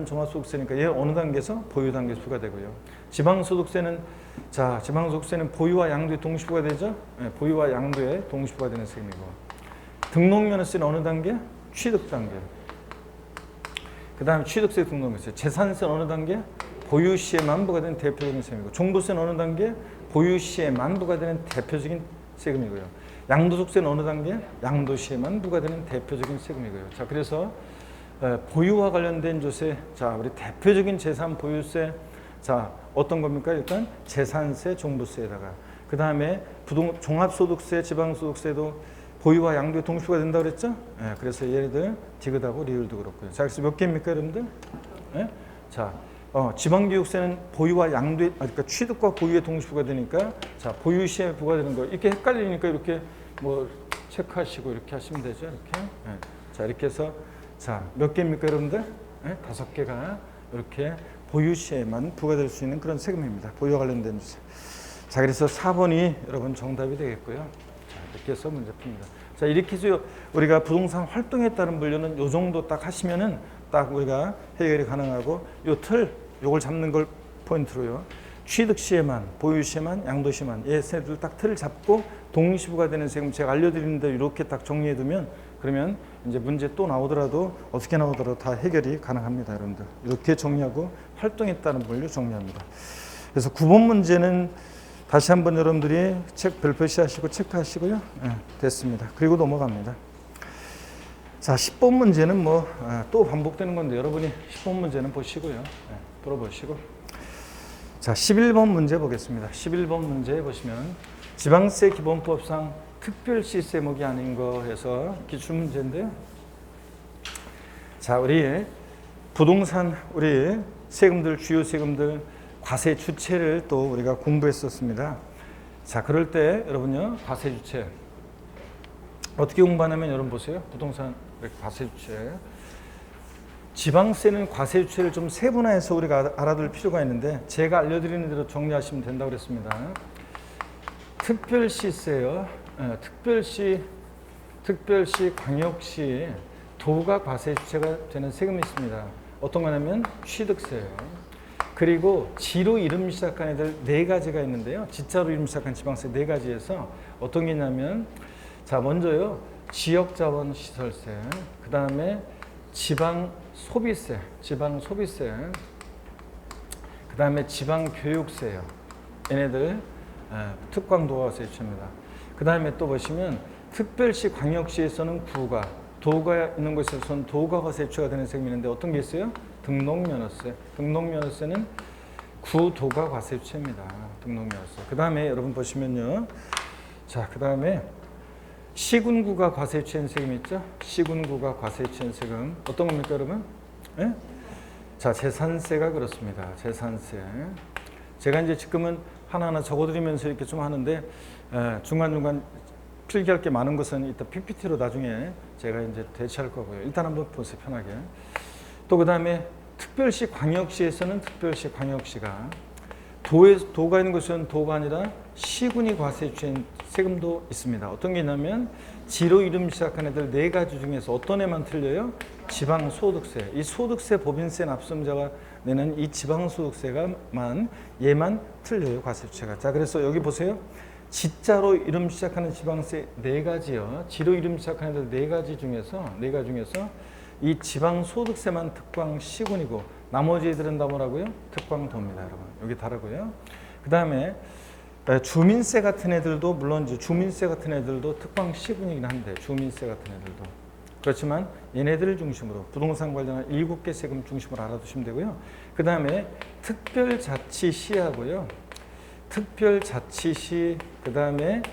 종합소득세니까 얘 어느 단계에서? 보유 단계에서 부과되고요. 지방소득세는 보유와 양도에 동시 부과되죠. 네, 보유와 양도에 동시 부과되는 세금이고, 등록면허세는 어느 단계? 취득 단계. 그 다음에 취득세, 등록면허세. 재산세는 어느 단계? 보유시에만 부과되는 대표적인 세금이고, 종부세는 어느 단계? 보유시에만 부과되는 대표적인 세금이고요. 양도소득세는 어느 단계? 양도시에만 부과되는 대표적인 세금이고요. 자, 그래서 보유와 관련된 조세, 자, 우리 대표적인 재산 보유세, 자, 어떤 겁니까? 일단 재산세, 종부세에다가, 그 다음에 종합소득세, 지방소득세도 보유와 양도에 동시가 된다고 그랬죠? 네, 그래서 얘네들 디귿하고 리을도 그렇고요. 자, 그래서 몇 개입니까, 여러분들? 네? 자, 지방교육세는 보유와 양도에, 그러니까 취득과 보유에 동시 부과되니까, 자, 보유시에 부과되는 거, 이렇게 헷갈리니까 이렇게 뭐 체크하시고 이렇게 하시면 되죠, 이렇게. 네. 자, 이렇게 해서, 자, 몇 개입니까, 여러분들? 네? 5개가 이렇게 보유시에만 부과될 수 있는 그런 세금입니다. 보유와 관련된 조세. 자, 그래서 4번이 여러분 정답이 되겠고요. 자, 이렇게 해서 문제 풉니다. 자, 이렇게 해서 우리가 부동산 활동에 따른 분류는 요 정도 딱 하시면은 딱 우리가 해결이 가능하고, 요 틀, 요걸 잡는 걸 포인트로요. 취득 시에만, 보유 시에만, 양도 시에만, 얘네들 딱 틀을 잡고 동시부가 되는 세금 제가 알려드리는데 이렇게 딱 정리해두면, 그러면 이제 문제 또 나오더라도 어떻게 나오더라도 다 해결이 가능합니다, 여러분들. 이렇게 정리하고 활동에 따른 분류 정리합니다. 그래서 9번 문제는 다시 한번 여러분들이 책 별표시 하시고 체크하시고요. 네, 됐습니다. 그리고 넘어갑니다. 자, 10번 문제는 뭐 또 반복되는 건데 여러분이 10번 문제는 보시고요. 풀어보시고. 자, 11번 문제 보겠습니다. 11번 문제 보시면 지방세 기본법상 특별시세목이 아닌 거 해서 기출문제인데요. 자, 우리 부동산 우리 세금들 주요 세금들 과세 주체를 또 우리가 공부했었습니다. 자, 그럴 때 여러분요, 과세 주체 어떻게 공부하냐면 여러분 보세요. 부동산 과세 주체. 지방세는 과세 주체를 좀 세분화해서 우리가 알아둘 필요가 있는데 제가 알려드리는 대로 정리하시면 된다고 그랬습니다. 특별시세요. 특별시, 광역시, 도가 과세 주체가 되는 세금이 있습니다. 어떤 거냐면 취득세예요. 그리고 지로 이름 시작한 애들 4가지가 있는데요. 지자로 이름 시작한 지방세 4가지에서 어떤 게 있냐면 자, 먼저요. 지역자원시설세, 그 다음에 지방소비세, 그 다음에 지방교육세요. 얘네들 특광도가세 주체입니다. 그 다음에 또 보시면 특별시, 광역시에서는 구가, 도가 있는 곳에서는 도가과세 주체가 되는 세금이 있는데 어떤 게 있어요? 등록면허세. 등록면허세는 구도가 과세 주체입니다. 등록면허세. 그 다음에 여러분 보시면요. 자, 그 다음에 시군구가 과세 주체인 세금 있죠? 시군구가 과세 주체인 세금 어떤 겁니까, 여러분? 예? 자, 재산세가 그렇습니다. 재산세. 제가 이제 지금은 하나하나 적어드리면서 이렇게 좀 하는데 중간중간 필기할 게 많은 것은 이따 PPT로 나중에 제가 이제 대체할 거고요. 일단 한번 보세요, 편하게. 또 그 다음에 특별시, 광역시에서는 특별시, 광역시가 도가 있는 곳은 도가 아니라 시군이 과세 주체인 세금도 있습니다. 어떤 게 있냐면 지로 이름 시작한 애들 4가지 중에서 어떤 애만 틀려요? 지방소득세. 이 소득세 법인세 납세자가 내는 이 지방소득세가만 얘만 틀려요, 과세 주체가. 자, 그래서 여기 보세요. 지자로 이름 시작하는 지방세 4가지요. 지로 이름 시작한 애들 4가지 중에서 이 지방소득세만 특광시군이고 나머지 애들은 다 뭐라고요? 특광도입니다, 여러분. 여기 다르고요. 그 다음에 주민세 같은 애들도 물론 이제 주민세 같은 애들도 특광시군이긴 한데 주민세 같은 애들도 그렇지만 얘네들을 중심으로 부동산 관련한 7개 세금 중심으로 알아두시면 되고요. 그 다음에 특별자치시하고요. 특별자치시 그 다음에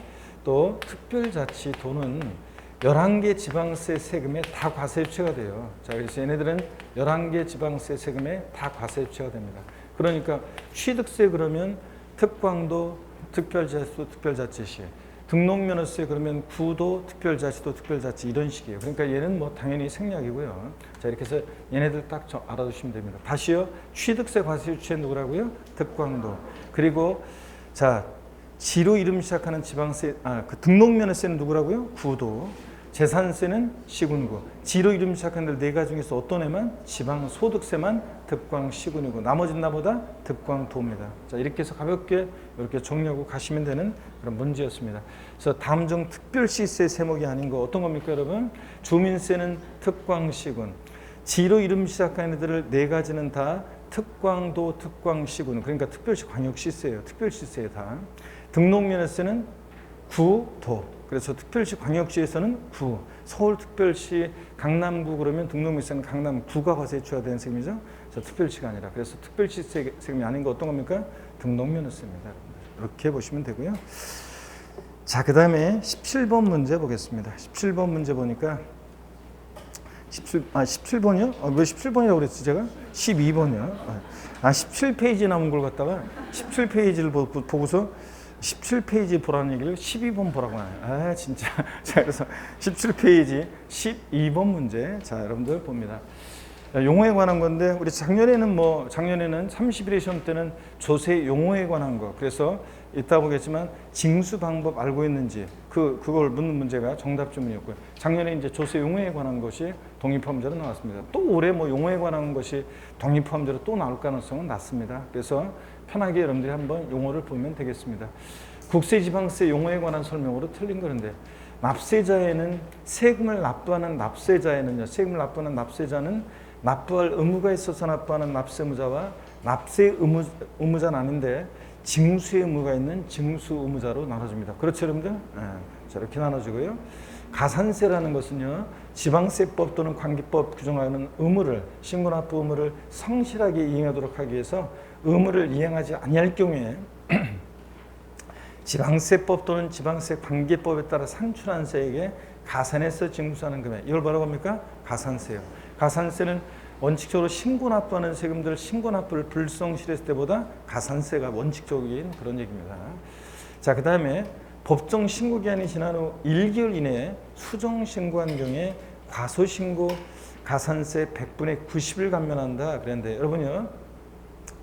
또 특별자치도는 11개 지방세 세금에 다 과세 주체가 돼요. 자, 그래서 얘네들은 11개 지방세 세금에 다 과세 주체가 됩니다. 그러니까 취득세 그러면 특광도, 특별자치도, 특별자치시, 등록면허세 그러면 구도, 특별자치도, 특별자치 이런 식이에요. 그러니까 얘는 뭐 당연히 생략이고요. 자, 이렇게 해서 얘네들 딱 알아두시면 됩니다. 다시요. 취득세 과세 주체는 누구라고요? 특광도. 그리고 자, 지로 이름 시작하는 지방세, 그 등록면허세는 누구라고요? 구도. 재산세는 시군구. 지로 이름 시작하는 데 4가지 중에서 어떤 애만? 지방소득세만 특광시군이고 나머지는 나보다 특광도입니다. 자, 이렇게 해서 가볍게 이렇게 정리하고 가시면 되는 그런 문제였습니다. 그래서 다음 중 특별시세 세목이 아닌 거 어떤 겁니까, 여러분? 주민세는 특광시군. 지로 이름 시작하는 애들을 4가지는 다 특광도, 특광시군. 그러니까 특별시 광역시세예요. 특별시세에 다. 등록면허세는 구도. 그래서 특별시 광역시에서는 구. 서울특별시 강남구 그러면 등록면허세는 강남구가 과세 주체가 되는 세금이죠. 그래서 특별시가 아니라. 그래서 특별시 세금이 아닌 거 어떤 겁니까? 등록면허세입니다. 이렇게 보시면 되고요. 자, 그 다음에 17번 문제 보겠습니다. 17번 문제 보니까 17번이요? 왜 17번이라고 그랬지 제가? 12번이요. 17페이지 남은 걸 갖다가 17페이지를 보고서 17페이지 보라는 얘기를 12번 보라고 하네요. 진짜. 자, 그래서 17페이지 12번 문제. 자, 여러분들 봅니다. 용어에 관한 건데 우리 작년에는 31회 시험 때는 조세 용어에 관한 거. 그래서 이따 보겠지만 징수 방법 알고 있는지 그걸 묻는 문제가 정답 주문이었고요. 작년에 이제 조세 용어에 관한 것이 독립포함제로 나왔습니다. 또 올해 용어에 관한 것이 독립포함제로 또 나올 가능성은 낮습니다. 그래서 편하게 여러분들이 한번 용어를 보면 되겠습니다. 국세지방세 용어에 관한 설명으로 틀린 거는데 납세자에는 세금을 납부하는 납세자에는요. 세금을 납부하는 납세자는 납부할 의무가 있어서 납부하는 납세의무자와 납세 의무자는 아닌데 징수의 의무가 있는 징수 의무자로 나눠집니다. 그렇죠, 여러분들? 자, 이렇게 나눠지고요. 가산세라는 것은요, 지방세법 또는 관계법 규정하는 의무를, 신고납부 의무를 성실하게 이행하도록 하기 위해서 의무를 이행하지 아니할 경우에 지방세법 또는 지방세 관계법에 따라 산출한 세액에 가산해서 징수하는 금액, 이걸 뭐라고 합니까? 가산세요. 가산세는 원칙적으로 신고납부하는 세금들 신고납부를 불성실했을 때보다 가산세가 원칙적인 그런 얘기입니다. 자, 그 다음에 법정 신고 기한이 지난 후 1개월 이내에 수정 신고한 경우에 과소신고 가산세 100분의 90을 감면한다 그랬는데, 여러분요,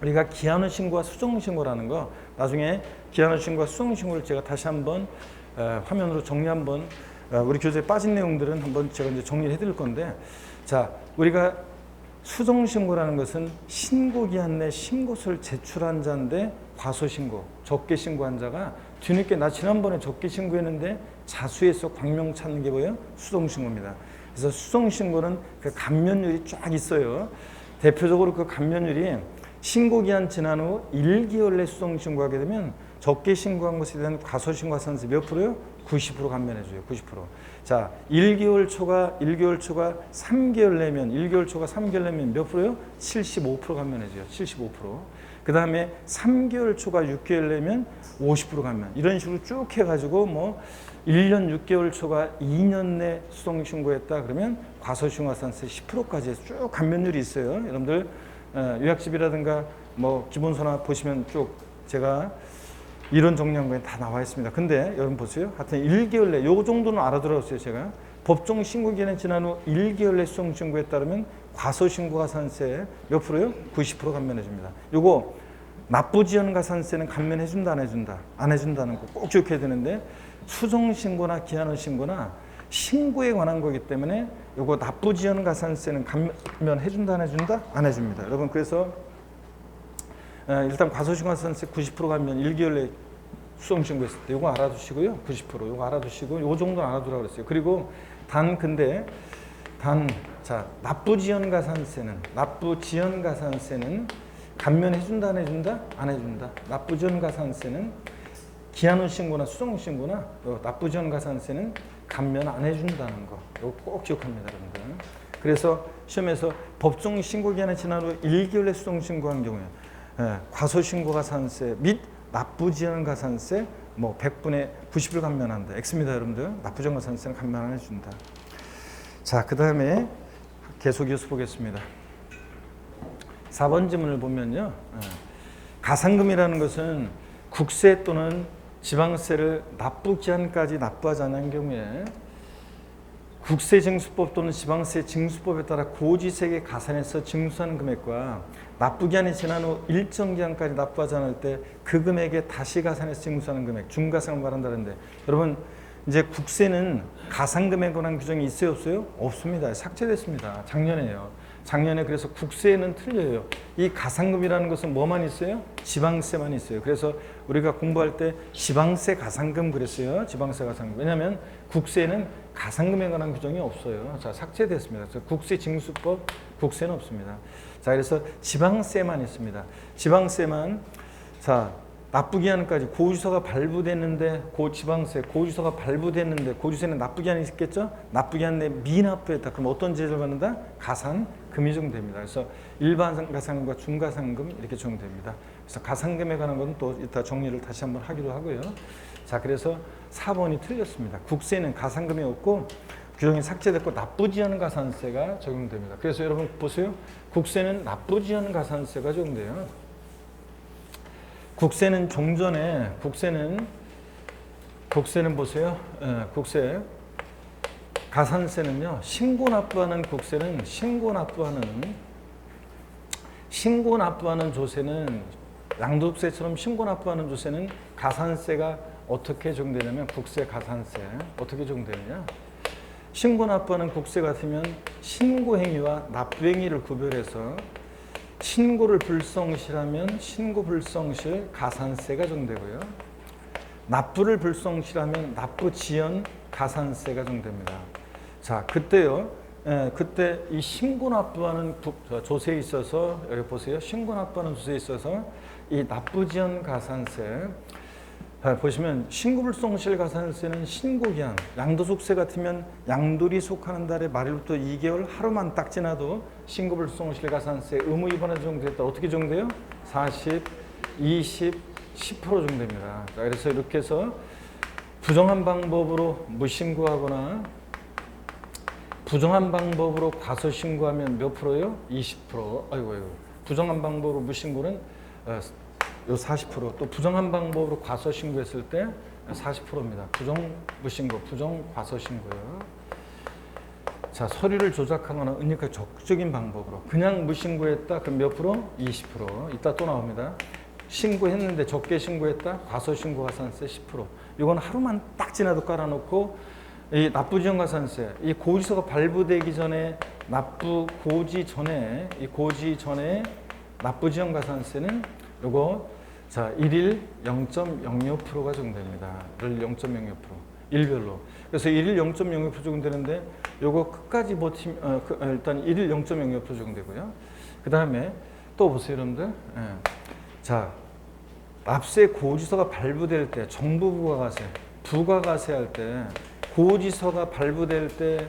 우리가 기한 후 신고와 수정 신고라는 거, 나중에 기한 후 신고와 수정 신고를 제가 다시 한번 화면으로 정리 한번, 우리 교재에 빠진 내용들은 한번 제가 이제 정리를 해드릴 건데, 자, 우리가 수정 신고라는 것은 신고 기한 내 신고서를 제출한 자인데 과소신고, 적게 신고한 자가 뒤늦게 나 지난번에 적게 신고했는데 자수해서 광명 찾는 게 뭐예요? 수정 신고입니다. 그래서 수정 신고는 그 감면율이 쫙 있어요. 대표적으로 그 감면율이 신고 기한 지난 후 1개월 내 수정 신고하게 되면 적게 신고한 것에 대한 과소신고 가산세 몇 프로요? 90% 감면해줘요. 90%. 자, 1개월 초가 3개월 내면, 1개월 초가 3개월 내면 몇 프로요? 75% 감면해줘요. 75%. 그 다음에 3개월 초가 6개월 내면 50% 감면. 이런 식으로 쭉 해가지고 뭐 1년 6개월 초가 2년 내 수동 신고했다 그러면 과소신고 가산세 10%까지 해서 쭉 감면율이 있어요. 여러분들 요약집이라든가 뭐 기본서나 보시면 쭉 제가 이론 정리한 거에 다 나와 있습니다. 근데 여러분 보세요. 하여튼 1개월 내, 요 정도는 알아들었어요, 제가. 법정 신고 기한이 지난 후 1개월 내 수정 신고에 따르면 과소신고 가산세 몇 프로요? 90% 감면해 줍니다. 요거 납부지연 가산세는 감면해 준다, 안 해준다? 안 해준다는 거 꼭 기억해야 되는데, 수정 신고나 기한 후 신고나 신고에 관한 거기 때문에 요거 납부지연 가산세는 감면해 준다, 안 해준다? 안 해줍니다. 여러분, 그래서 일단 과소신고 가산세 90% 감면 1개월 내 수정 신고했을 때 요거 알아두시고요. 90% 요거 알아두시고 요 정도는 알아두라고 그랬어요. 그리고 자, 납부지연 가산세는 감면해 준다, 안 해준다? 안 해준다. 납부지연 가산세는 기한 후 신고나 수정 신고나 납부지연 가산세는 감면 안 해준다는 거. 이거 꼭 기억합니다, 여러분들. 그래서 시험에서 법정 신고 기한이 지난 후 1개월 내 수정 신고한 경우에 과소신고 가산세 및 납부지연 가산세 뭐 100분의 90을 감면한다. X입니다, 여러분들. 납부지연 가산세는 감면 안 해준다. 자, 그 다음에 계속 이어서 보겠습니다. 4번 지문을 보면요, 가산금이라는 것은 국세 또는 지방세를 납부 기한까지 납부하지 않은 경우에 국세징수법 또는 지방세 징수법에 따라 고지세액에 가산해서 징수하는 금액과 납부 기한이 지난 후 일정 기간까지 납부하지 않을 때 그 금액에 다시 가산해서 징수하는 금액, 중가상을 말한다는데, 여러분 이제 국세는 가산금에 관한 규정이 있어요, 없어요? 없습니다. 삭제됐습니다. 작년에요. 작년에. 그래서 국세는 틀려요. 이 가산금이라는 것은 뭐만 있어요? 지방세만 있어요. 그래서 우리가 공부할 때 지방세 가산금 그랬어요. 지방세 가산금. 왜냐하면 국세는 가산금에 관한 규정이 없어요. 자, 삭제됐습니다. 그래서 국세징수법, 국세는 없습니다. 자, 그래서 지방세만 있습니다. 지방세만, 자, 납부기한까지 고지서가 발부됐는데 고지서가 발부됐는데 고지서에는 납부기한이 있겠죠? 납부기한 내 미납부했다. 그럼 어떤 제재를 받는다? 가산금이 적용됩니다. 그래서 일반 가산금과 중가산금 이렇게 적용됩니다. 그래서 가산금에 관한 건 또 이따 정리를 다시 한번 하기로 하고요. 자, 그래서 4번이 틀렸습니다. 국세는 가산금이 없고 규정이 삭제됐고 납부지연 가산세가 적용됩니다. 그래서 여러분 보세요. 국세는 납부지연 가산세가 적용돼요. 국세는 종전에 국세는 보세요. 국세 가산세는요. 신고 납부하는 국세는 신고 납부하는 조세는 양도세처럼 신고 납부하는 조세는 가산세가 어떻게 적용되냐면 국세 가산세 어떻게 적용되느냐? 신고 납부하는 국세 같으면 신고 행위와 납부 행위를 구별해서 신고를 불성실하면 신고 불성실 가산세가 적용되고요. 납부를 불성실하면 납부 지연 가산세가 적용됩니다. 자, 그때요. 그때 이 신고 납부하는 조세에 있어서 여기 보세요. 신고 납부하는 조세에 있어서 이 납부 지연 가산세 보시면 신고불송실가산세는 신고기한, 양도속세 같으면 양돌이 속하는 달에 말일부터 2개월 하루만 딱 지나도 신고불송실가산세 의무 위반에 적용됐다. 어떻게 적용돼요? 40, 20, 10% 적용됩니다. 자, 그래서 이렇게 해서 부정한 방법으로 무신고하거나 부정한 방법으로 과소신고하면 몇 프로요? 20%. 아이고. 부정한 방법으로 무신고는 요 40%, 또 부정한 방법으로 과소신고했을 때 40%입니다. 부정 무신고, 부정 과소신고요. 자, 서류를 조작하거나 은닉하기 적극적인 방법으로 그냥 무신고했다. 그럼 몇 프로? 20%. 이따 또 나옵니다. 신고했는데 적게 신고했다. 과소신고가산세 10%. 이건 하루만 딱 지나도 깔아놓고 이 납부지연가산세, 이 고지서가 발부되기 전에 이 고지 전에 납부지연가산세는 요거 자, 1일 0.05%가 적용됩니다. 0.05%. 일별로. 그래서 1일 0.05% 적용되는데 요거 끝까지 버티면 일단 1일 0.05% 적용되고요. 그다음에 또 보세요, 여러분들. 예. 자, 납세 고지서가 발부될 때 정부 부가가세 할 때 고지서가 발부될 때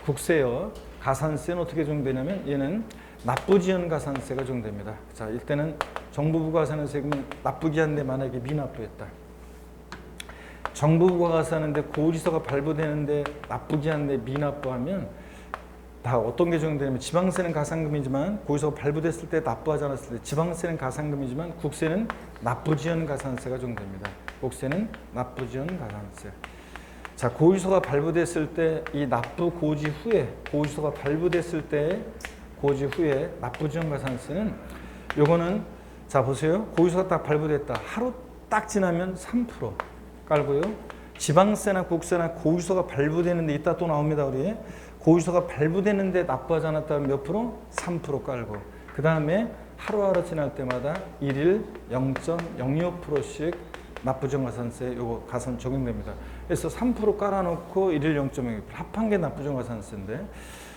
국세요. 가산세는 어떻게 적용되냐면 얘는 납부지연가산세가 적용됩니다. 자, 이때는 정부 부가가세하는 세금은 납부기 한데 만약에 미납부했다. 정부 부가가세하는데 고지서가 발부되는데 납부기 한데 미납부하면 다 어떤 게 적용되냐면 지방세는 가산금이지만 고지서가 발부됐을 때 납부하지 않았을 때 지방세는 가산금이지만 국세는 납부지연가산세가 적용됩니다. 국세는 납부지연가산세. 자, 고지서가 발부됐을 때 이 납부 고지 후에 고지서가 발부됐을 때 고지 후에 납부지연가산세는 요거는 자 보세요. 고지서가 딱 발부됐다. 하루 딱 지나면 3% 깔고요. 지방세나 국세나 고지서가 발부되는데 이따 또 나옵니다. 우리 고지서가 발부되는데 납부하지 않았다면 몇 프로? 3% 깔고 그 다음에 하루하루 지날 때마다 1일 0.02%씩 납부지연가산세 요거 가산 적용됩니다. 그래서 3% 깔아놓고 1일 0.02% 합한 게 납부지연가산세인데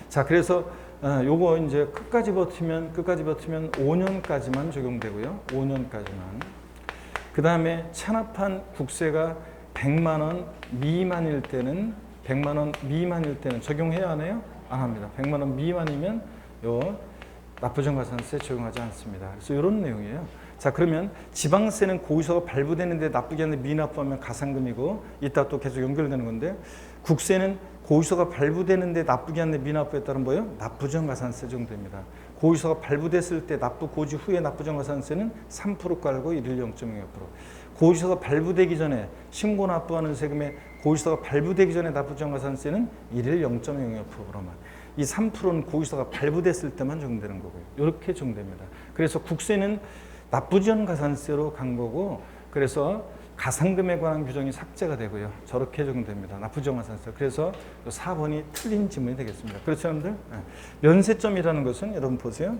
자 그래서 요거 이제 끝까지 버티면 5년까지만 적용되고요. 5년까지만. 그 다음에 체납한 국세가 100만 원 미만일 때는 적용해야 하나요? 안 합니다. 100만 원 미만이면 요 납부지연가산세 적용하지 않습니다. 그래서 이런 내용이에요. 자 그러면 지방세는 고지서가 발부되는데 납부기 한데 미납부하면 가산금이고 이따 또 계속 연결되는 건데 국세는 고지서가 발부되는데 납부기 한데 미납부했다는 뭐예요? 납부지연가산세 적용됩니다. 고지서가 발부됐을 때 납부 고지 후에 납부지연가산세는 3% 깔고 1일 0.05%. 고지서가 발부되기 전에 신고 납부하는 세금에 고지서가 발부되기 전에 납부지연가산세는 1일 0.05%로만. 이 3%는 고지서가 발부됐을 때만 적용되는 거고요. 이렇게 적용됩니다. 그래서 국세는 납부지연가산세로 간 거고 그래서 가산금에 관한 규정이 삭제가 되고요. 저렇게 적용됩니다. 납부지연가산세. 그래서 4번이 틀린 지문이 되겠습니다. 그렇죠, 여러분들? 면세점이라는 것은 여러분 보세요.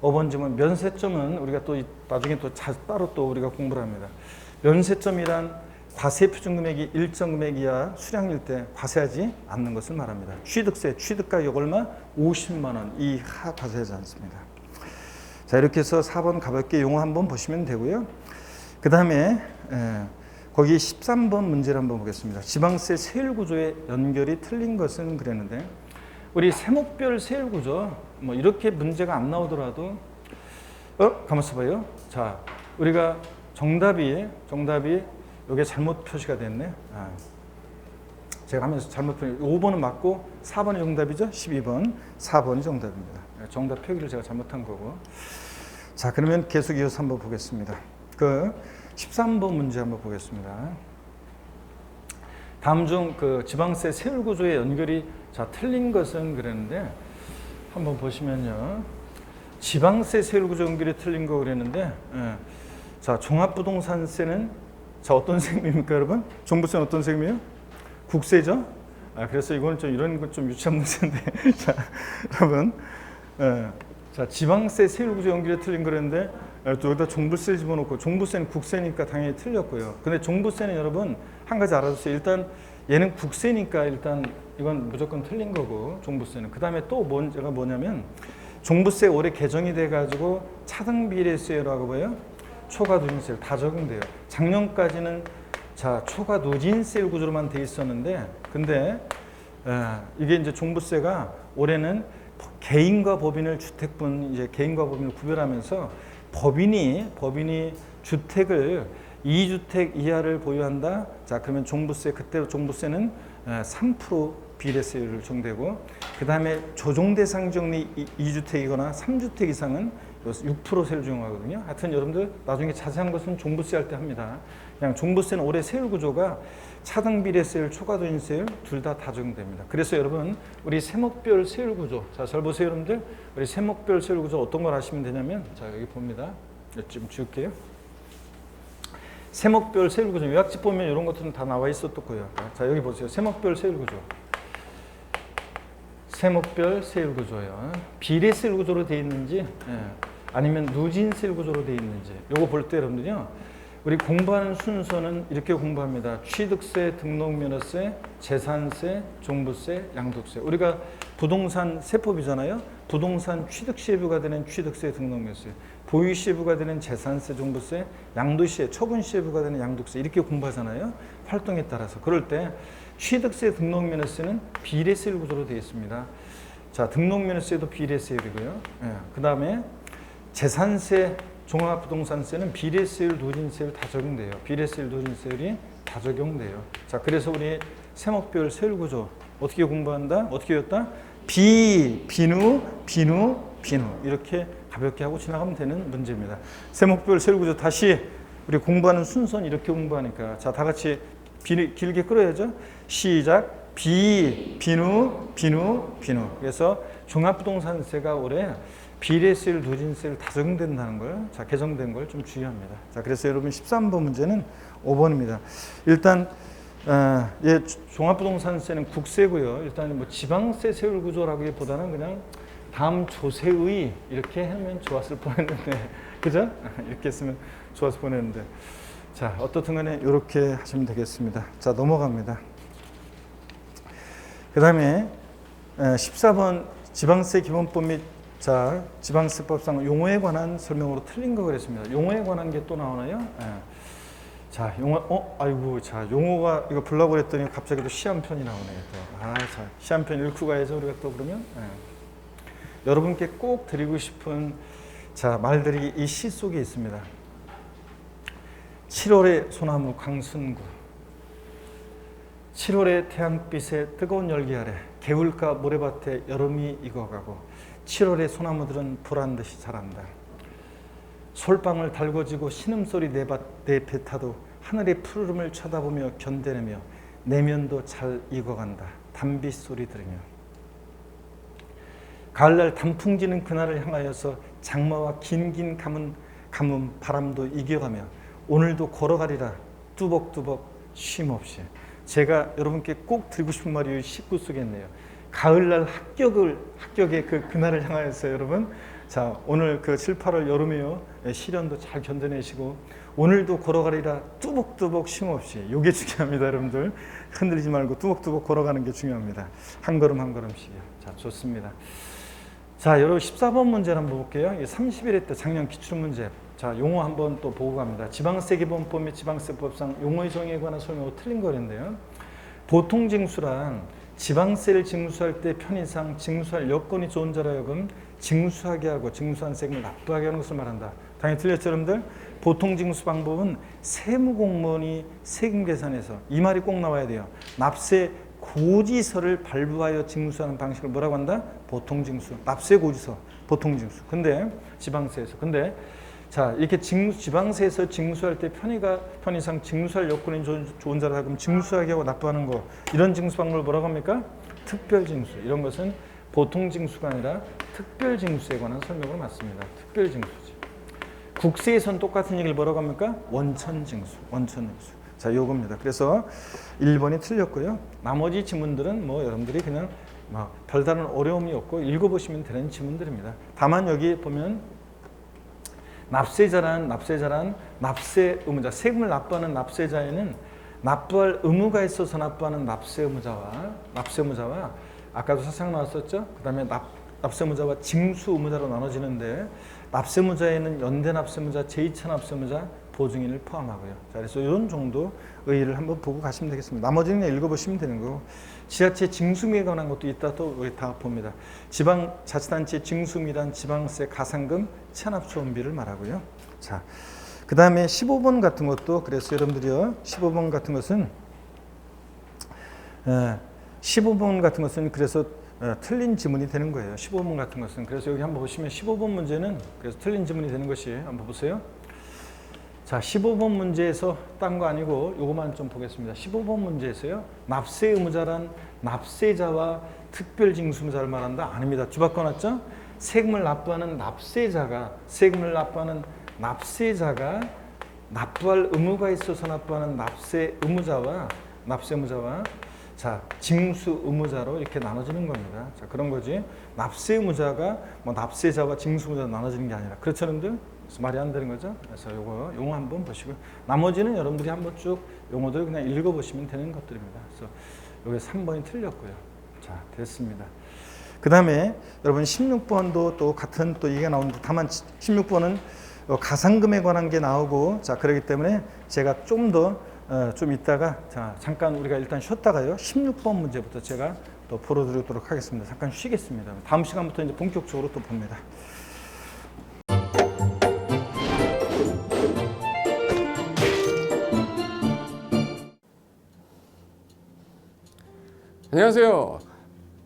5번 지문 면세점은 우리가 또 나중에 또 따로 또 우리가 공부를 합니다. 면세점이란 과세 표준 금액이 일정 금액 이하 수량일 때 과세하지 않는 것을 말합니다. 취득세, 취득가격 얼마? 50만 원 이하 과세하지 않습니다. 자 이렇게 해서 4번 가볍게 용어 한번 보시면 되고요. 그 다음에 거기 13번 문제를 한번 보겠습니다. 지방세 세율 구조의 연결이 틀린 것은 그랬는데 우리 세목별 세율 구조 뭐 이렇게 문제가 안 나오더라도 가만 있어봐요. 자 우리가 정답이 이게 잘못 표시가 됐네. 제가 하면서 잘못 표시. 5번은 맞고 4번이 정답이죠. 12번 4번이 정답입니다. 정답 표기를 제가 잘못한 거고. 자 그러면 계속 이어서 한번 보겠습니다. 그 13번 문제 한번 보겠습니다. 다음 중 그 지방세 세율 구조의 연결이 자 틀린 것은 그랬는데 한번 보시면요. 지방세 세율 구조 연결이 틀린 거 그랬는데 자 종합부동산세는 자 어떤 세금입니까 여러분? 종부세는 어떤 세금이에요? 국세죠. 그래서 이거는 좀 이런 것 좀 유치한 문제인데 자 여러분 자 지방세 세율 구조 연결이 틀린 거랬는데 또 여기다 종부세 집어넣고 종부세는 국세니까 당연히 틀렸고요. 근데 종부세는 여러분 한 가지 알아두세요. 일단 얘는 국세니까 일단 이건 무조건 틀린 거고 종부세는. 그 다음에 또 문제가 뭐냐면 종부세 올해 개정이 돼가지고 차등비례세라고 뭐예요? 초과 누진세율 다 적용돼요. 작년까지는 자 초과 누진세율 구조로만 돼 있었는데, 근데 이게 이제 종부세가 올해는 개인과 법인을 주택분 이제 개인과 법인을 구별하면서 법인이 주택을 2주택 이하를 보유한다. 자 그러면 종부세 그때 종부세는 3% 비례세율을 적용되고, 그 다음에 조정대상 지역내 2주택이거나 3주택 이상은 6% 세율 적용하거든요. 하여튼 여러분들 나중에 자세한 것은 종부세 할 때 합니다. 그냥 종부세는 올해 세율 구조가 차등 비례세율, 초과 누진세율 둘 다 적용됩니다. 그래서 여러분 우리 세목별 세율 구조, 자 잘 보세요 여러분들. 우리 세목별 세율 구조 어떤 걸 아시면 되냐면, 자 여기 봅니다. 좀 지울게요. 세목별 세율 구조 요약집 보면 이런 것들은 다 나와 있었고요. 자 여기 보세요. 세목별 세율 구조. 세목별 세율 구조예요. 비례세율 구조로 되어 있는지 아니면 누진세율 구조로 되어 있는지 요거 볼 때 여러분들요. 우리 공부하는 순서는 이렇게 공부합니다. 취득세, 등록면허세, 재산세, 종부세, 양도세. 우리가 부동산 세법이잖아요. 부동산 취득시에부가 되는 취득세, 등록면허세, 보유시에부가 되는 재산세, 종부세, 양도시에 처분시에부가 되는 양도세 이렇게 공부하잖아요. 활동에 따라서. 그럴 때 취득세, 등록면허세는 비례세율 구조로 되어 있습니다. 자, 등록면허세도 비례세율이고요. 그 다음에 재산세, 종합부동산세는 비례세율, 누진세율 다 적용돼요. 비례세율, 누진세율이 다 적용돼요. 자, 그래서 우리 세목별 세율 구조 어떻게 공부한다? 어떻게 외웠다? 비누 이렇게 가볍게 하고 지나가면 되는 문제입니다. 세목별 세율 구조 다시 우리 공부하는 순서는 이렇게 공부하니까, 자, 다 같이 길게 끌어야죠. 시작. 비누. 그래서 종합부동산세가 올해 비례세율, 누진세율 다 적용된다는 걸, 자, 개정된 걸 좀 주의합니다. 자, 그래서 여러분 13번 문제는 5번입니다. 일단 예, 종합부동산세는 국세고요. 일단 뭐 지방세 세율 구조라기보다는 그냥 다음 조세의 이렇게 하면 좋았을 뻔했는데, 그죠? 이렇게 했으면 좋았을 뻔했는데, 자, 어떻든 간에 이렇게 하시면 되겠습니다. 자, 넘어갑니다. 그 다음에 14번 지방세 기본법 및 자, 지방세법상 용어에 관한 설명으로 틀린 거 그랬습니다. 용어에 관한 게 또 나오나요? 자, 아이고, 자, 용어가 이거 보려고 그랬더니 갑자기 또 시한편이 나오네요. 또. 자, 시한편 읽고 가야죠, 우리가 또 그러면. 여러분께 꼭 드리고 싶은 자, 말들이 이 시 속에 있습니다. 7월의 소나무 광순구, 7월의 태양빛에 뜨거운 열기 아래 개울가 모래밭에 여름이 익어가고, 7월의 소나무들은 보란듯이 자란다. 솔방울 달궈지고 신음소리 내 배 타도 하늘의 푸르름을 쳐다보며 견뎌내며 내면도 잘 익어간다. 단비 소리 들으며 가을날 단풍지는 그날을 향하여서 장마와 긴긴 가뭄 바람도 이겨가며 오늘도 걸어가리라 뚜벅뚜벅 쉼없이. 제가 여러분께 꼭 드리고 싶은 말이 19 속에 있네요. 가을날 합격의 그날을 향하여서 여러분, 자, 오늘 그 7, 8월 여름이요, 시련도 잘 견뎌내시고 오늘도 걸어가리라 뚜벅뚜벅 쉼없이. 이게 중요합니다. 여러분들 흔들리지 말고 뚜벅뚜벅 걸어가는 게 중요합니다. 한 걸음 한 걸음씩이요. 자, 좋습니다. 자, 여러분 14번 문제를 한번 볼게요. 31회 때 작년 기출문제. 자, 용어 한번 또 보고 갑니다. 지방세 기본법 및 지방세법상 용어의 정의에 관한 설명으로 틀린 거인데요. 보통징수란 지방세를 징수할 때 편의상 징수할 여건이 좋은 자라 하여금 징수하게 하고 징수한 세금을 납부하게 하는 것을 말한다. 당연히 틀렸죠, 여러분들? 보통징수 방법은 세무공무원이 세금 계산해서, 이 말이 꼭 나와야 돼요. 납세 고지서를 발부하여 징수하는 방식을 뭐라고 한다? 보통징수. 납세 고지서, 보통징수. 근데 지방세에서, 근데 자, 이렇게 지방세에서 징수할 때 편의상 징수할 여건이 좋은 자라 하여금 징수하게 하고 납부하는 거, 이런 징수 방법을 뭐라고 합니까? 특별징수. 이런 것은 보통징수가 아니라 특별징수에 관한 설명으로 맞습니다. 특별징수지. 국세에선 똑같은 얘기를 뭐라고 합니까? 원천징수. 자, 요겁니다. 그래서 1번이 틀렸고요. 나머지 지문들은 뭐 여러분들이 그냥 별다른 어려움이 없고 읽어보시면 되는 지문들입니다. 다만 여기 보면 납세자란 납세 의무자, 세금을 납부하는 납세자에는 납부할 의무가 있어서 납부하는 납세 의무자와 아까도 살짝 나왔었죠. 그 다음에 납세 의무자와 징수 의무자로 나눠지는데, 납세무자에는 연대납세무자, 제2차 납세무자, 보증인을 포함하고요. 자, 그래서 이런 정도 의의를 한번 보고 가시면 되겠습니다. 나머지는 그냥 읽어보시면 되는 거고, 지자체 징수미에 관한 것도 이따 또 여기 다 봅니다. 지방자치단체 징수미란 지방세 가산금 체납소원비를 말하고요. 자, 그 다음에 15번 같은 것도 그래서 여러분들이요, 15번 같은 것은 그래서 틀린 지문이 되는 거예요. 15번 같은 것은. 그래서 여기 한번 보시면 15번 문제는 그래서 틀린 지문이 되는 것이 한번 보세요. 자, 15번 문제에서 딴 거 아니고 요거만 좀 보겠습니다. 15번 문제에서요, 납세 의무자란 납세자와 특별징수무자를 말한다? 아닙니다. 주바꿔 놨죠? 세금을 납부하는 납세자가 납부할 의무가 있어서 납부하는 납세 의무자와 자, 징수 의무자로 이렇게 나눠지는 겁니다. 자, 그런 거지. 납세 의무자가 뭐 납세자와 징수 의무자로 나눠지는 게 아니라. 그렇죠, 여러분들? 그래서 말이 안 되는 거죠. 그래서 요거 용어 한번 보시고, 나머지는 여러분들이 한번 쭉 용어들 그냥 읽어보시면 되는 것들입니다. 그래서 요게 3번이 틀렸고요. 자, 됐습니다. 그 다음에 여러분 16번도 또 같은 또 얘기가 나오는데, 다만 16번은 가산금에 관한 게 나오고, 자, 그렇기 때문에 제가 좀 이따가, 자, 잠깐 우리가 일단 쉬었다가요, 16번 문제부터 제가 또 풀어드리도록 하겠습니다. 잠깐 쉬겠습니다. 다음 시간부터 이제 본격적으로 또 봅니다. 안녕하세요.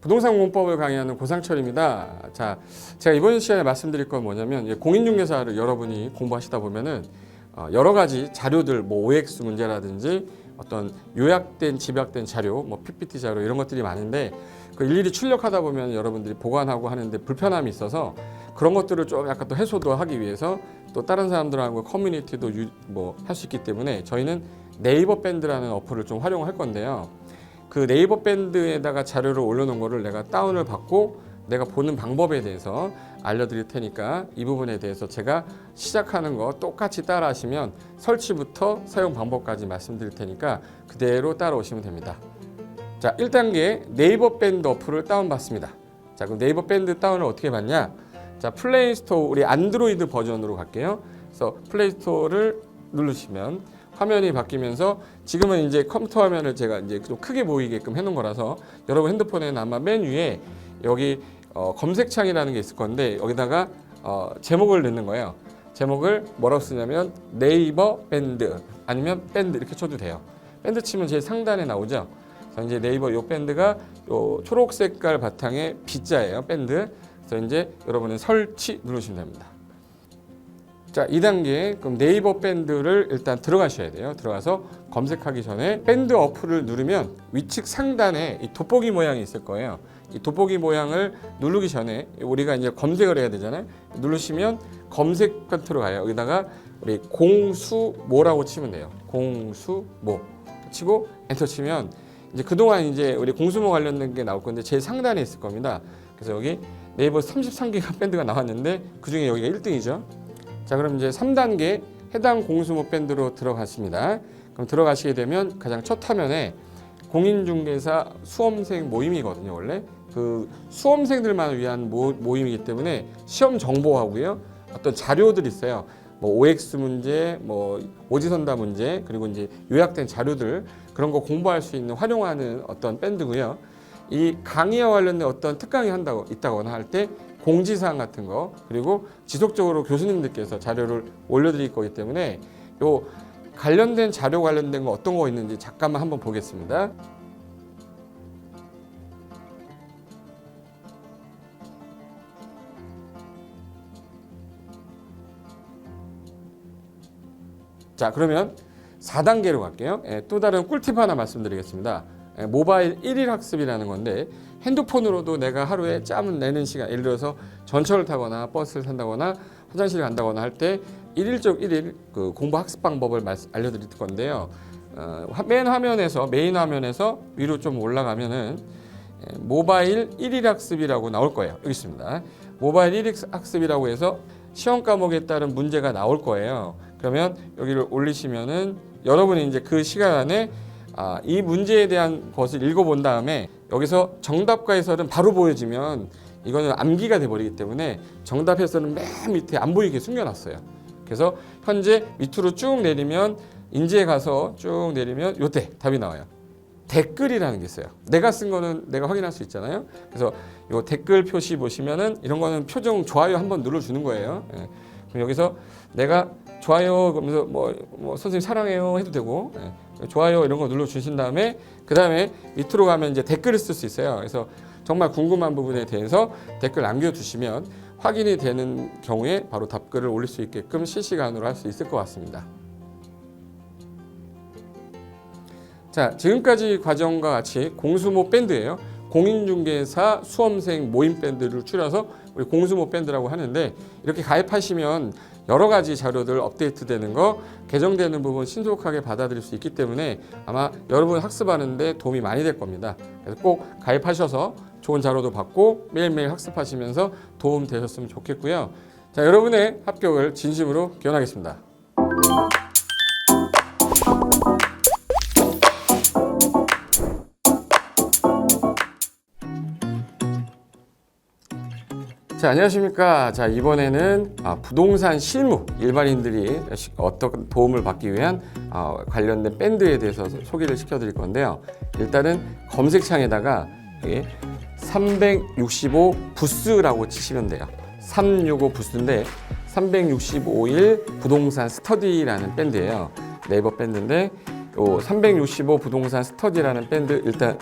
부동산 공법을 강의하는 고상철입니다. 자, 제가 이번 시간에 말씀드릴 건 뭐냐면, 공인중개사를 여러분이 공부하시다 보면은 여러 가지 자료들, 뭐 OX 문제라든지 어떤 요약된, 집약된 자료, 뭐 PPT 자료 이런 것들이 많은데, 그 일일이 출력하다 보면 여러분들이 보관하고 하는데 불편함이 있어서 그런 것들을 좀 약간 또 해소도 하기 위해서 또 다른 사람들하고 커뮤니티도 뭐 할 수 있기 때문에 저희는 네이버 밴드라는 어플을 좀 활용할 건데요. 그 네이버 밴드에다가 자료를 올려놓은 거를 내가 다운을 받고 내가 보는 방법에 대해서 알려드릴 테니까 이 부분에 대해서 제가 시작하는 거 똑같이 따라 하시면 설치부터 사용 방법까지 말씀드릴 테니까 그대로 따라오시면 됩니다. 자, 1단계 네이버 밴드 어플을 다운받습니다. 자, 그럼 네이버 밴드 다운을 어떻게 받냐? 자, 플레이스토어, 우리 안드로이드 버전으로 갈게요. 그래서 플레이스토어를 누르시면 화면이 바뀌면서, 지금은 이제 컴퓨터 화면을 제가 이제 좀 크게 보이게끔 해놓은 거라서 여러분 핸드폰에는 아마 맨 위에 여기 검색창이라는 게 있을 건데, 여기다가 제목을 넣는 거예요. 제목을 뭐라고 쓰냐면 네이버 밴드 아니면 밴드 이렇게 쳐도 돼요. 밴드 치면 제일 상단에 나오죠. 그래서 이제 네이버 요 밴드가 요 초록 색깔 바탕에 B자예요. 밴드. 그래서 이제 여러분은 설치 누르시면 됩니다. 자, 2단계 그럼 네이버 밴드를 일단 들어가셔야 돼요. 들어가서 검색하기 전에 밴드 어플을 누르면 위측 상단에 이 돋보기 모양이 있을 거예요. 이 돋보기 모양을 누르기 전에 우리가 이제 검색을 해야 되잖아요. 누르시면 검색 컨트롤 가요. 여기다가 우리 공수모라고 치면 돼요. 공수모 치고 엔터 치면 이제 그동안 이제 우리 공수모 관련된 게 나올 건데 제일 상단에 있을 겁니다. 그래서 여기 네이버 33개가 밴드가 나왔는데 그중에 여기가 1등이죠. 자, 그럼 이제 3단계 해당 공수모 밴드로 들어갔습니다. 그럼 들어가시게 되면 가장 첫 화면에 공인중개사 수험생 모임이거든요. 원래 그 수험생들만 위한 모임이기 때문에 시험 정보하고요, 어떤 자료들이 있어요. 뭐 OX 문제, 뭐 오지선다 문제, 그리고 이제 요약된 자료들, 그런 거 공부할 수 있는 활용하는 어떤 밴드고요. 이 강의와 관련된 어떤 특강이 있다거나 할 때 공지사항 같은 거, 그리고 지속적으로 교수님들께서 자료를 올려드릴 거기 때문에 요 관련된 자료 관련된 거 어떤 거 있는지 잠깐만 한번 보겠습니다. 자, 그러면 4단계로 갈게요. 또 다른 꿀팁 하나 말씀드리겠습니다. 모바일 1일 학습이라는 건데, 핸드폰으로도 내가 하루에 짬을 내는 시간, 예를 들어서 전철을 타거나 버스를 탄다거나 화장실을 간다거나 할 때 1일적 1일 그 공부 학습 방법을 알려드릴 건데요. 메인 화면에서 위로 좀 올라가면은 모바일 1일 학습이라고 나올 거예요. 여기 있습니다. 모바일 1일 학습이라고 해서 시험 과목에 따른 문제가 나올 거예요. 그러면 여기를 올리시면은 여러분이 이제 그 시간 안에 이 문제에 대한 것을 읽어본 다음에 여기서 정답과 해설은 바로 보여지면 이거는 암기가 돼버리기 때문에 정답 해설은 맨 밑에 안 보이게 숨겨놨어요. 그래서 현재 밑으로 쭉 내리면 인지에 가서 쭉 내리면 요때 답이 나와요. 댓글이라는 게 있어요. 내가 쓴 거는 내가 확인할 수 있잖아요. 그래서 요 댓글 표시 보시면은 이런 거는 표정 좋아요 한번 눌러주는 거예요. 예. 그럼 여기서 내가 좋아요 그러면서 뭐 선생님 사랑해요 해도 되고 좋아요 이런 거 눌러주신 다음에 그 다음에 밑으로 가면 이제 댓글을 쓸 수 있어요. 그래서 정말 궁금한 부분에 대해서 댓글 남겨주시면 확인이 되는 경우에 바로 답글을 올릴 수 있게끔 실시간으로 할 수 있을 것 같습니다. 자, 지금까지 과정과 같이 공수모 밴드예요. 공인중개사 수험생 모임 밴드를 줄여서 우리 공수모 밴드라고 하는데 이렇게 가입하시면 여러 가지 자료들 업데이트되는 거 개정되는 부분 신속하게 받아들일 수 있기 때문에 아마 여러분 학습하는데 도움이 많이 될 겁니다. 그래서 꼭 가입하셔서 좋은 자료도 받고 매일매일 학습하시면서 도움 되셨으면 좋겠고요. 자, 여러분의 합격을 진심으로 기원하겠습니다. 자, 안녕하십니까. 자, 이번에는 부동산 실무 일반인들이 어떤 도움을 받기 위한 관련된 밴드에 대해서 소개를 시켜드릴 건데요. 일단은 검색창에다가 365 부스라고 치시면 돼요. 365 부스인데 365일 부동산 스터디라는 밴드예요. 네이버 밴드인데 365 부동산 스터디라는 밴드 일단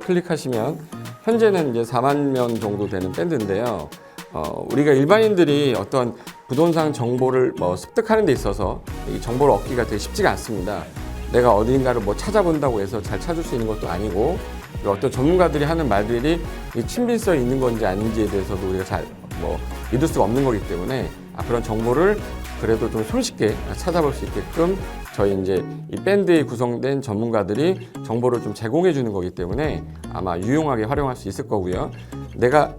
클릭하시면 현재는 이제 4만 명 정도 되는 밴드인데요. 우리가 일반인들이 어떤 부동산 정보를 습득하는 데 있어서 이 정보를 얻기가 되게 쉽지가 않습니다. 내가 어딘가를 찾아본다고 해서 잘 찾을 수 있는 것도 아니고 어떤 전문가들이 하는 말들이 이 친밀성이 있는 건지 아닌지에 대해서도 우리가 잘 믿을 수가 없는 거기 때문에 그런 정보를 그래도 좀 손쉽게 찾아볼 수 있게끔 저희 이제 이 밴드에 구성된 전문가들이 정보를 좀 제공해 주는 거기 때문에 아마 유용하게 활용할 수 있을 거고요. 내가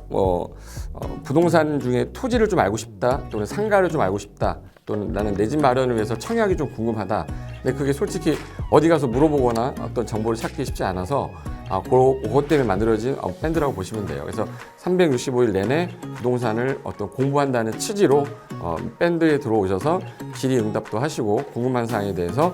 부동산 중에 토지를 좀 알고 싶다 또는 상가를 좀 알고 싶다 또는 나는 내 집 마련을 위해서 청약이 좀 궁금하다. 근데 그게 솔직히 어디 가서 물어보거나 어떤 정보를 찾기 쉽지 않아서 그것 때문에 만들어진 밴드라고 보시면 돼요. 그래서 365일 내내 부동산을 어떤 공부한다는 취지로 밴드에 들어오셔서 질의응답도 하시고 궁금한 사항에 대해서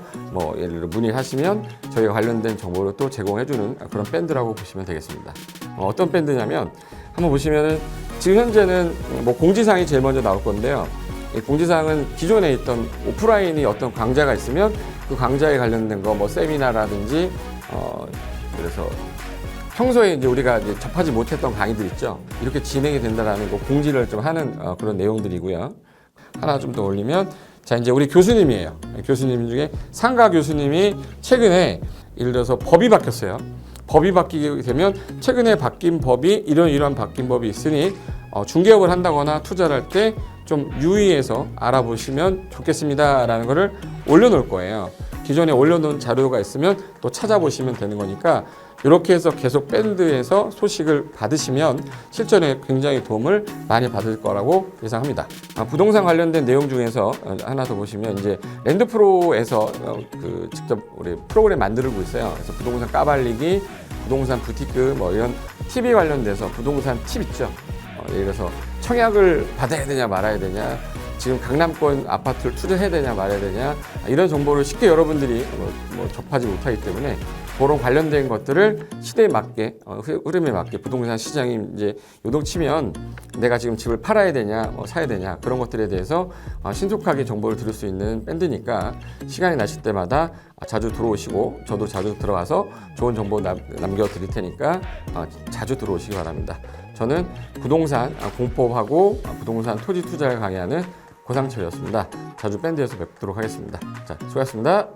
예를 들어 문의를 하시면 저희가 관련된 정보를 또 제공해주는 그런 밴드라고 보시면 되겠습니다. 어떤 밴드냐면 한번 보시면은 지금 현재는 공지사항이 제일 먼저 나올 건데요. 이 공지사항은 기존에 있던 오프라인이 어떤 강좌가 있으면 그 강좌에 관련된 거 세미나라든지 그래서 평소에 이제 우리가 이제 접하지 못했던 강의들 있죠. 이렇게 진행이 된다라는 거 공지를 좀 하는 그런 내용들이고요. 하나 좀 더 올리면 자 이제 우리 교수님이에요. 교수님 중에 상가 교수님이 최근에 예를 들어서 법이 바뀌었어요. 법이 바뀌게 되면 최근에 바뀐 법이 이런 바뀐 법이 있으니 중개업을 한다거나 투자를 할 때 좀 유의해서 알아보시면 좋겠습니다라는 거를 올려놓을 거예요. 기존에 올려놓은 자료가 있으면 또 찾아보시면 되는 거니까 이렇게 해서 계속 밴드에서 소식을 받으시면 실전에 굉장히 도움을 많이 받을 거라고 예상합니다. 부동산 관련된 내용 중에서 하나 더 보시면 이제 랜드프로에서 직접 우리 프로그램 만들고 있어요. 그래서 부동산 까발리기, 부동산 부티크 이런 TV 관련돼서 부동산 팁 있죠. 예를 들어서 청약을 받아야 되냐 말아야 되냐, 지금 강남권 아파트를 투자해야 되냐 말아야 되냐 이런 정보를 쉽게 여러분들이 접하지 못하기 때문에 그런 관련된 것들을 시대에 맞게 흐름에 맞게 부동산 시장이 이제 요동치면 내가 지금 집을 팔아야 되냐 사야 되냐 그런 것들에 대해서 신속하게 정보를 들을 수 있는 밴드니까 시간이 나실 때마다 자주 들어오시고 저도 자주 들어가서 좋은 정보 남겨드릴 테니까 자주 들어오시기 바랍니다. 저는 부동산 공법하고 부동산 토지 투자를 강의하는 고상철이었습니다. 자주 밴드에서 뵙도록 하겠습니다. 자, 수고하셨습니다.